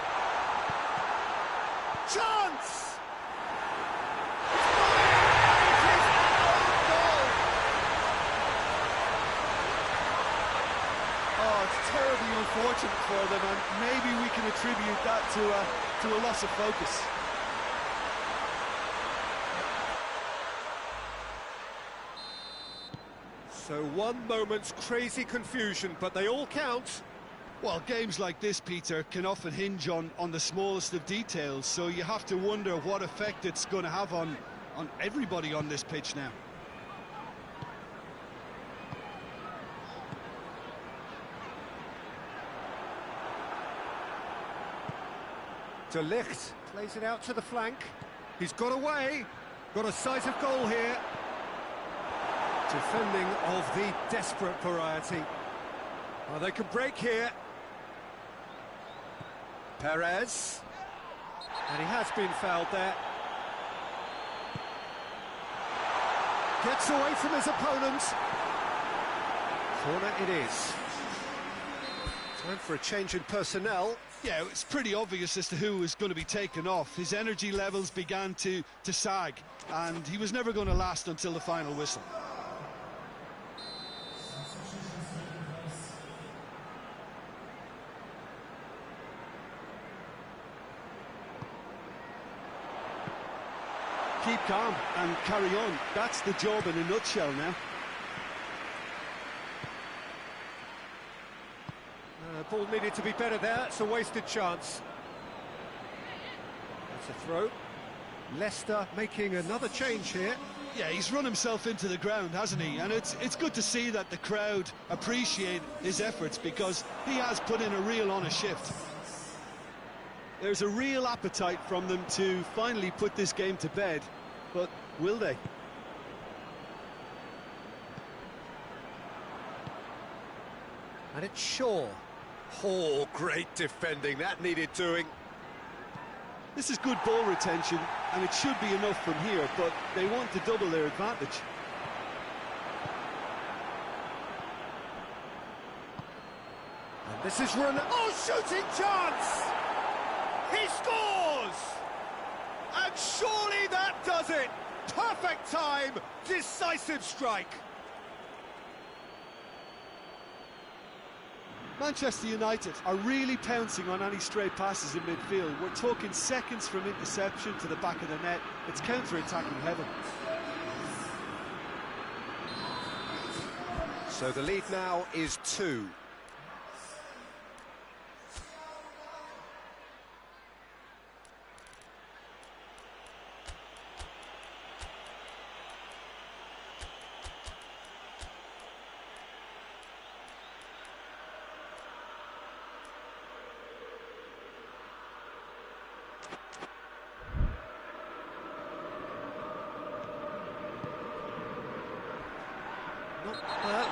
Chance! Terribly unfortunate for them, and maybe we can attribute that to a loss of focus. So one moment's crazy confusion, but they all count. Well, games like this, Peter, can often hinge on the smallest of details, so you have to wonder what effect it's going to have on everybody on this pitch now. De Ligt plays it out to the flank. He's got away. Got a sight of goal here. Defending of the desperate variety. Well, they can break here. Perez. And he has been fouled there. Gets away from his opponent. Corner it is. Time for a change in personnel. Yeah, it's pretty obvious as to who was going to be taken off. His energy levels began to sag, and he was never going to last until the final whistle. Keep calm and carry on. That's the job in a nutshell now. Ball needed to be better there. It's a wasted chance. That's a throw. Leicester making another change here. Yeah, he's run himself into the ground, hasn't he? And it's good to see that the crowd appreciate his efforts, because he has put in a real honest shift. There's a real appetite from them to finally put this game to bed, but will they? And it's Shaw. Oh, great defending. That needed doing. This is good ball retention, and it should be enough from here, but they want to double their advantage. And this is run. Oh, shooting chance! He scores! And surely that does it! Perfect time, decisive strike. Manchester United are really pouncing on any stray passes in midfield. We're talking seconds from interception to the back of the net. It's counter-attacking heaven. So the lead now is 2.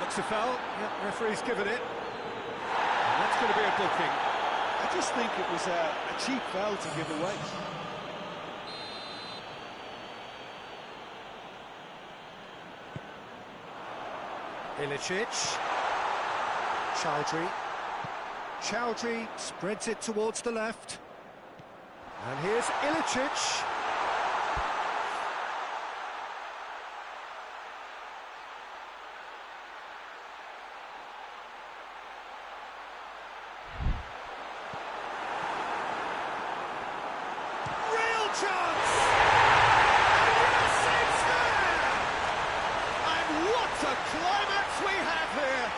Looks a foul. Yeah, referee's given it. And that's going to be a booking. I just think it was a cheap foul to give away. Ilicic. Chowdhury spreads it towards the left. And here's Ilicic. Real chance! Yes, it's there! And what a climax we have here!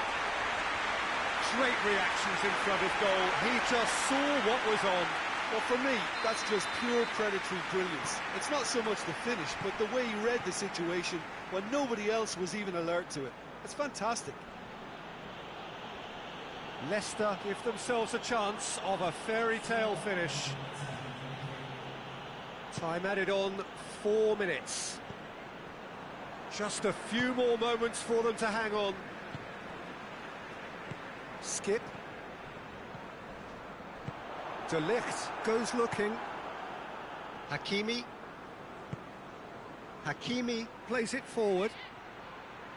Great reactions in front of goal. He just saw what was on. Well, for me, that's just pure predatory brilliance. It's not so much the finish, but the way he read the situation when nobody else was even alert to it. It's fantastic. Leicester give themselves a chance of a fairy tale finish. Time added on, 4 minutes. Just a few more moments for them to hang on. Skip. De Ligt goes looking. Hakimi plays it forward.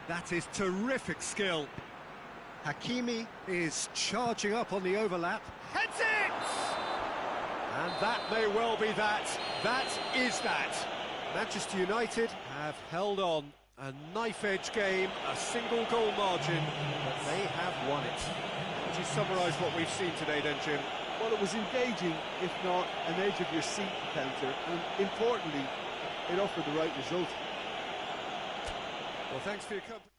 That is terrific skill. Hakimi is charging up on the overlap. Heads it! And that may well be that. That is that. Manchester United have held on. A knife-edge game, a single-goal margin, but they have won it. Would you summarise what we've seen today then, Jim? Well, it was engaging, if not an edge-of-your-seat encounter, and importantly, it offered the right result. Well, thanks for your company.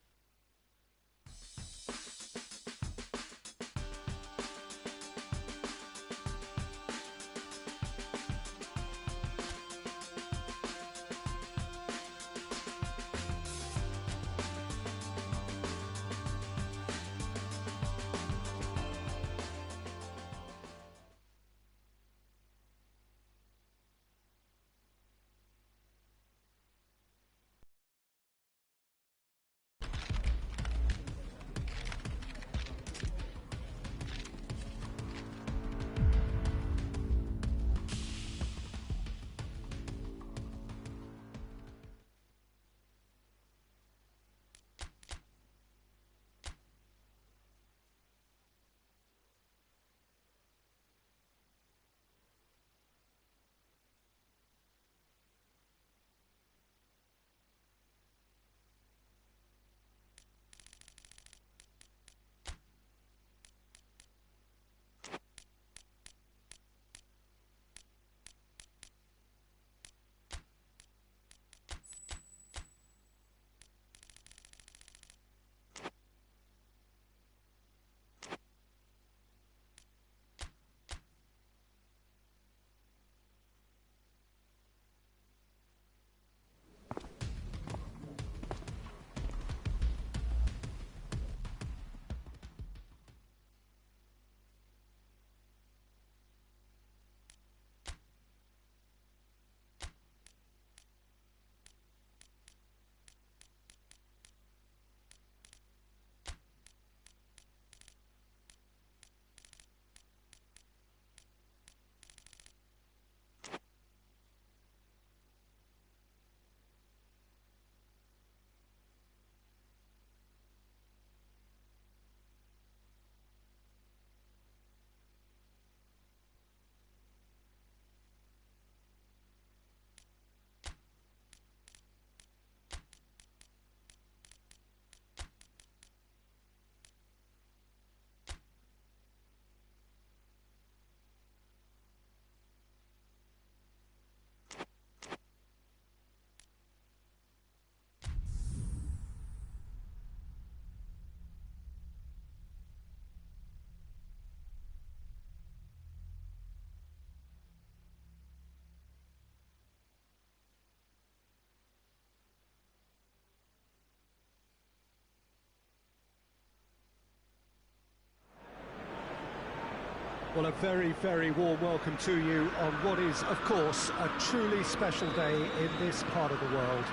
Well, a very, very warm welcome to you on what is, of course, a truly special day in this part of the world.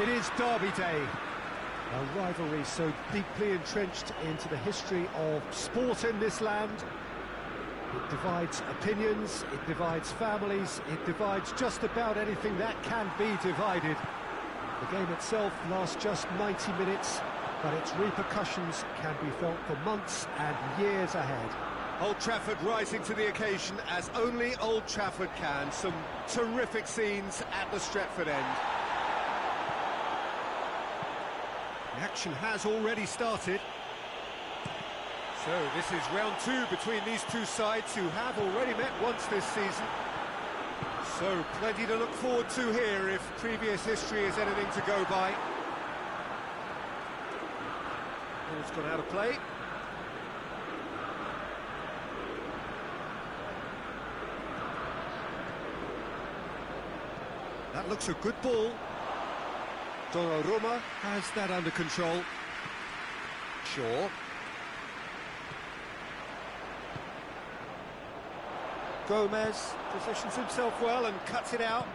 It is Derby Day. A rivalry so deeply entrenched into the history of sport in this land. It divides opinions, it divides families, it divides just about anything that can be divided. The game itself lasts just 90 minutes, but its repercussions can be felt for months and years ahead. Old Trafford rising to the occasion as only Old Trafford can. Some terrific scenes at the Stretford end. The action has already started. So this is round two between these two sides who have already met once this season. So plenty to look forward to here if previous history is anything to go by. Ball's gone out of play. That looks a good ball. Donnarumma has that under control. Shaw. Gomez positions himself well and cuts it out.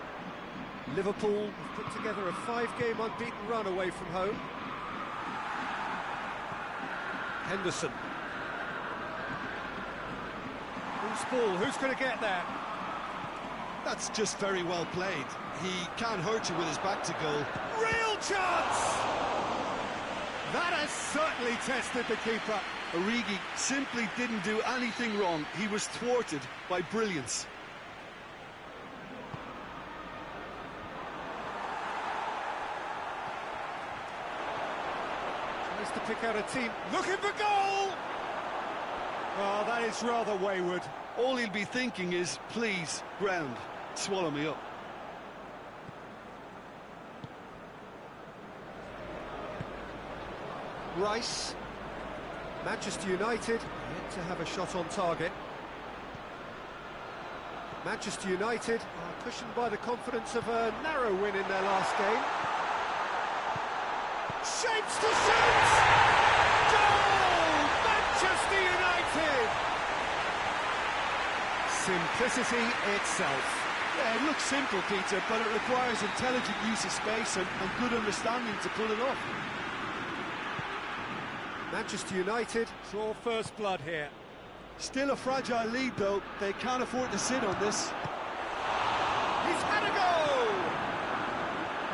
Liverpool have put together a 5-game unbeaten run away from home. Henderson. Who's ball? Who's going to get that? That's just very well played. He can't hurt you with his back to goal. Real chance! That has certainly tested the keeper. Origi simply didn't do anything wrong. He was thwarted by brilliance. Tries to pick out a team. Looking for goal! Oh, that is rather wayward. All he'll be thinking is, please, ground, swallow me up. Rice. Manchester United yet to have a shot on target. Manchester United are cushioned by the confidence of a narrow win in their last game. Shapes to shoot! Goal! Manchester United! Simplicity itself. Yeah, it looks simple, Peter, but it requires intelligent use of space and good understanding to pull it off. Manchester United draw first blood here. Still a fragile lead, though. They can't afford to sit on this. He's had a go!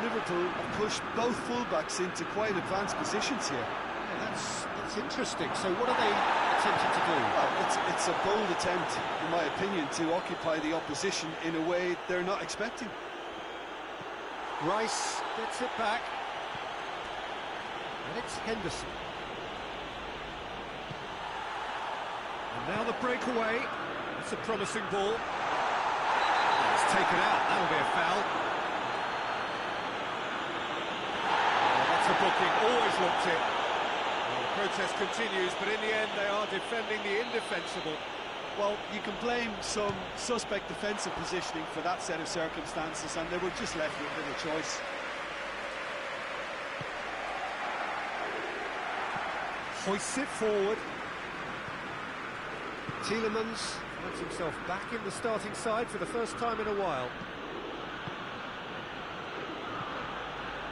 Liverpool have pushed both fullbacks into quite advanced positions here. Yeah, that's interesting. So what are they attempting to do? Well, it's a bold attempt, in my opinion, to occupy the opposition in a way they're not expecting. Rice gets it back. And it's Henderson. And now the breakaway. It's a promising ball. It's taken out. That'll be a foul. Oh, that's a booking. Always looked it. Well, the protest continues, but in the end they are defending the indefensible. Well, you can blame some suspect defensive positioning for that set of circumstances, and they were just left with little choice. Hoists it forward. Tielemans finds himself back in the starting side for the first time in a while.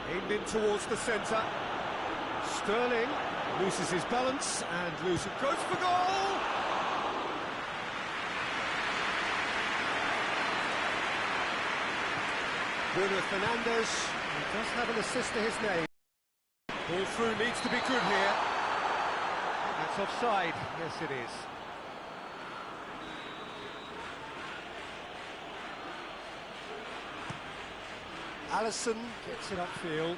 Aimed in towards the centre. Sterling loses his balance and goes for goal! Bruno Fernandes does have an assist to his name. Ball through needs to be good here. That's offside. Yes, it is. Alisson gets it upfield.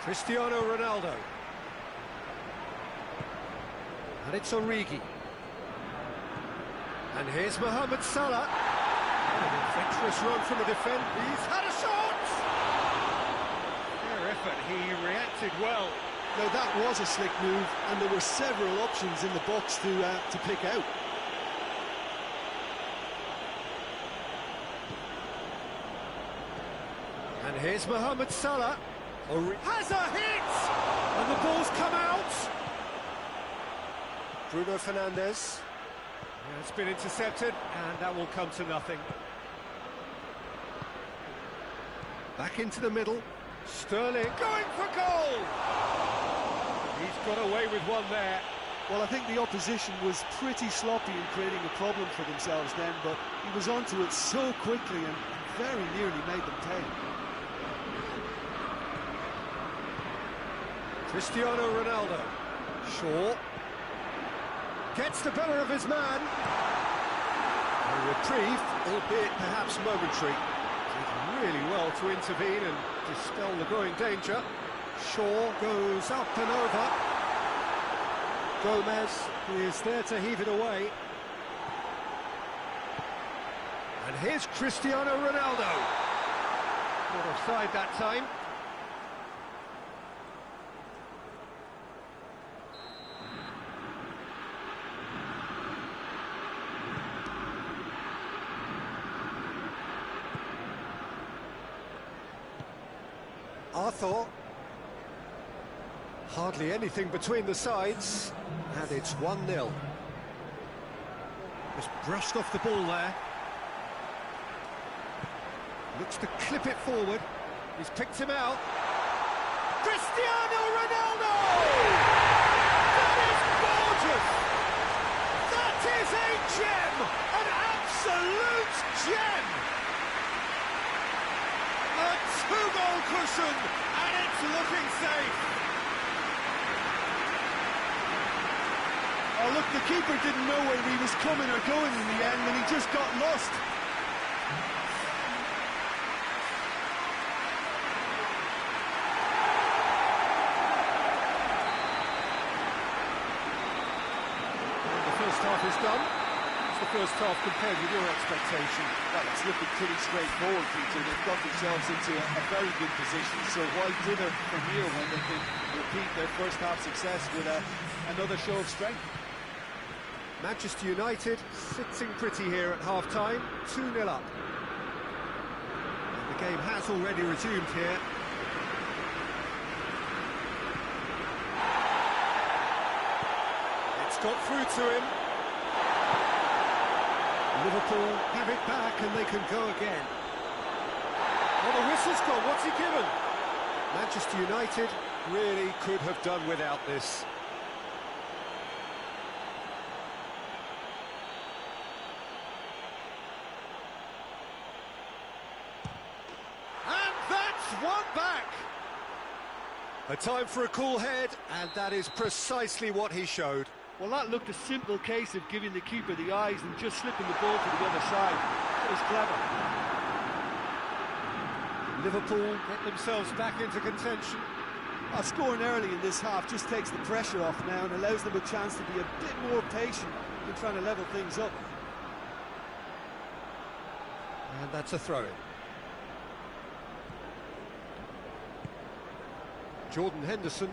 Cristiano Ronaldo. And it's Origi. And here's Mohamed Salah. An adventurous run from the defence. He's had a shot! Fair effort, he reacted well. Now that was a slick move, and there were several options in the box to pick out. And here's Mohamed Salah. Has a hit! And the ball's come out! Bruno Fernandes. Yeah, it's been intercepted, and that will come to nothing. Back into the middle. Sterling going for goal! He's got away with one there. Well, I think the opposition was pretty sloppy in creating a problem for themselves then, but he was onto it so quickly and very nearly made them pay. Cristiano Ronaldo. Shaw. Gets the better of his man. A reprieve, albeit perhaps momentary. Did really well to intervene and dispel the growing danger. Shaw goes up and over. Gomez is there to heave it away. And here's Cristiano Ronaldo. Not offside that time. Arthur. Hardly anything between the sides, and it's 1-0. Just brushed off the ball there. Looks to clip it forward. He's picked him out. Cristiano Ronaldo! That is gorgeous! That is a gem! An absolute gem! A two-goal cushion, and it's looking safe. Oh, look, the keeper didn't know whether he was coming or going in the end, and he just got lost. The first half is done. It's the first half compared with your expectation. Well, it's looking pretty straightforward, Peter. They've got themselves into a very good position, so why dither from here when they can repeat their first half success with another show of strength? Manchester United sitting pretty here at half-time, 2-0 up. And the game has already resumed here. It's got through to him. Liverpool have it back and they can go again. Oh, the whistle's gone, what's he given? Manchester United really could have done without this. One back. A time for a cool head, and that is precisely what he showed. Well, that looked a simple case of giving the keeper the eyes and just slipping the ball to the other side. It was clever. Liverpool get themselves back into contention. Scoring early in this half just takes the pressure off now and allows them a chance to be a bit more patient in trying to level things up. And that's a throw-in. Jordan Henderson.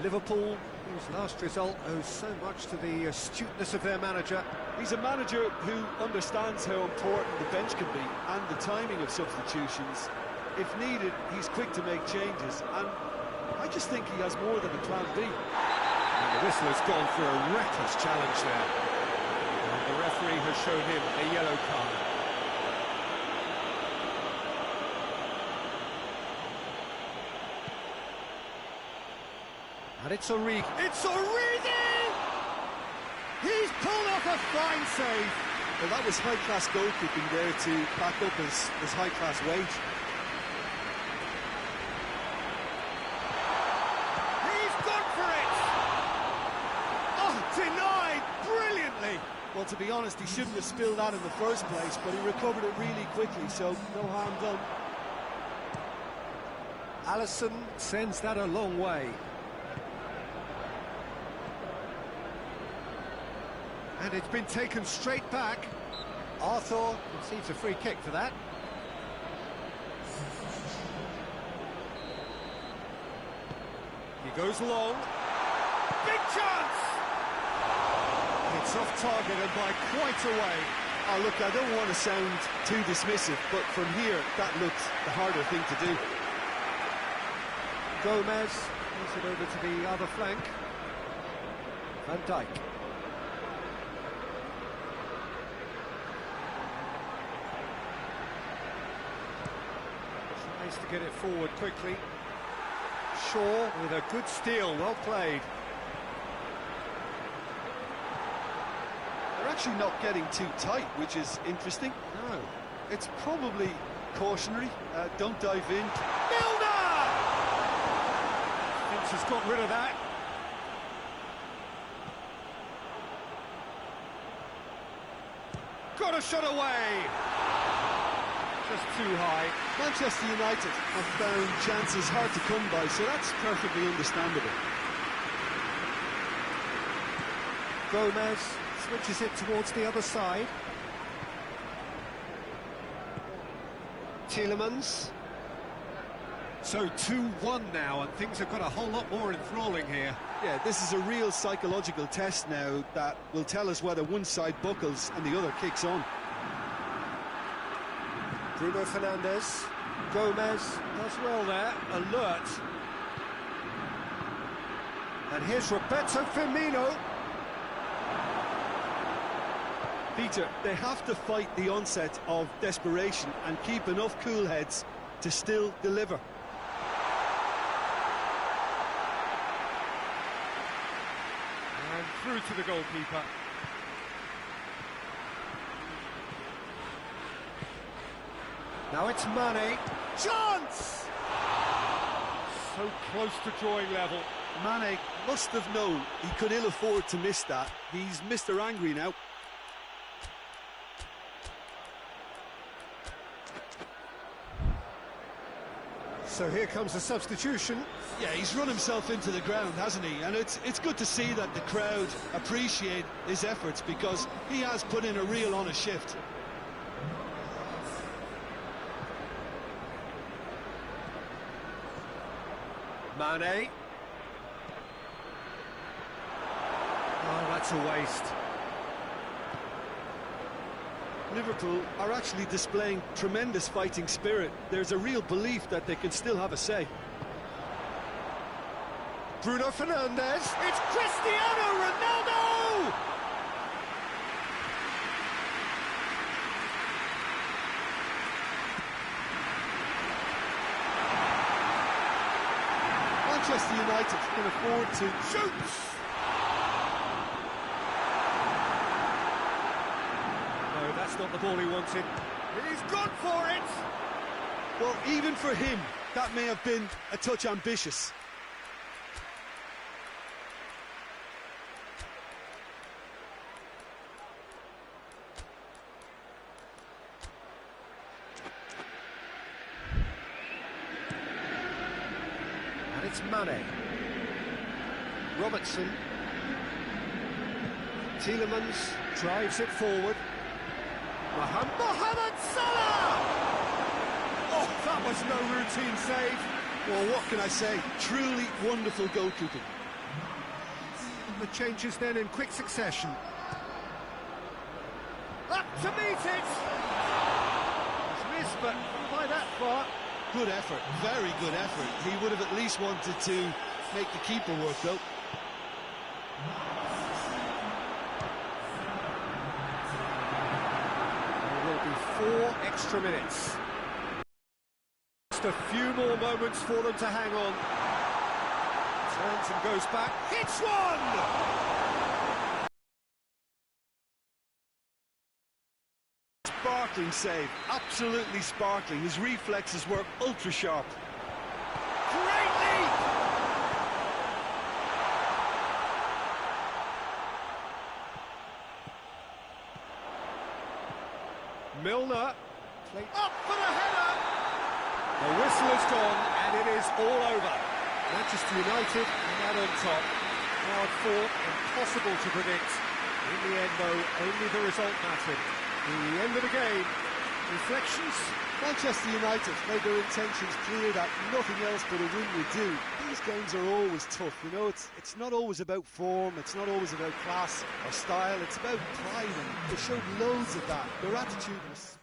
Liverpool, whose last result owes so much to the astuteness of their manager. He's a manager who understands how important the bench can be and the timing of substitutions. If needed, he's quick to make changes, and I just think he has more than a plan B. And the whistle has gone for a reckless challenge there. And the referee has shown him a yellow card. And it's Origi. It's Origi! He's pulled off a fine save. Well, that was high-class goalkeeping there to back up his high-class wage. He's gone for it! Oh, denied brilliantly. Well, to be honest, he shouldn't have spilled that in the first place, but he recovered it really quickly, so no harm done. Alisson sends that a long way. And it's been taken straight back. Arthur receives a free kick for that. He goes long. Big chance! It's off target and by quite a way. Oh, look, I don't want to sound too dismissive, but from here, that looked the harder thing to do. Gomez moves it over to the other flank. Van Dijk. Tries to get it forward quickly. Shaw with a good steal, well played. They're actually not getting too tight, which is interesting. No. It's probably cautionary. Don't dive in. Milner! Finch has got rid of that. Got a shot away! Just too high. Manchester United have found chances hard to come by, so that's perfectly understandable. Gomez switches it towards the other side. Tielemans. So 2-1 now, and things have got a whole lot more enthralling here. Yeah, this is a real psychological test now that will tell us whether one side buckles and the other kicks on. Bruno Fernandes. Gomez does well there, alert. And here's Roberto Firmino. Peter, they have to fight the onset of desperation and keep enough cool heads to still deliver. And through to the goalkeeper. Now it's Mane. Chance! So close to drawing level. Mane must have known he could ill afford to miss that. He's Mr. Angry now. So here comes the substitution. Yeah, he's run himself into the ground, hasn't he? And it's good to see that the crowd appreciate his efforts, because he has put in a real honest shift. Mane. Oh, that's a waste. Liverpool are actually displaying tremendous fighting spirit. There's a real belief that they can still have a say. Bruno Fernandes. It's Cristiano Ronaldo! Manchester United can afford to Shoots! No, that's not the ball he wanted. He's gone for it! Well, even for him, that may have been a touch ambitious. And it's Mane. Robertson. Tielemans drives it forward. Mohamed Salah! Oh, that was no routine save. Well, what can I say? Truly wonderful goalkeeping. The changes then in quick succession. Up to meet it! It's missed, but not by that far. Good effort, very good effort. He would have at least wanted to make the keeper work, though. There will be 4 extra minutes. Just a few more moments for them to hang on. Turns and goes back. Hits one! Sparkling save, absolutely sparkling. His reflexes were ultra sharp. Great leap! Milner, played up for the header! The whistle is gone and it is all over. Manchester United are out on top. Hard fought, impossible to predict. In the end though, only the result mattered. In the end of the game, reflections? Manchester United made their intentions clear that nothing else but a win would do. These games are always tough, you know, it's not always about form, it's not always about class or style, it's about pride, and they showed loads of that. Their attitude was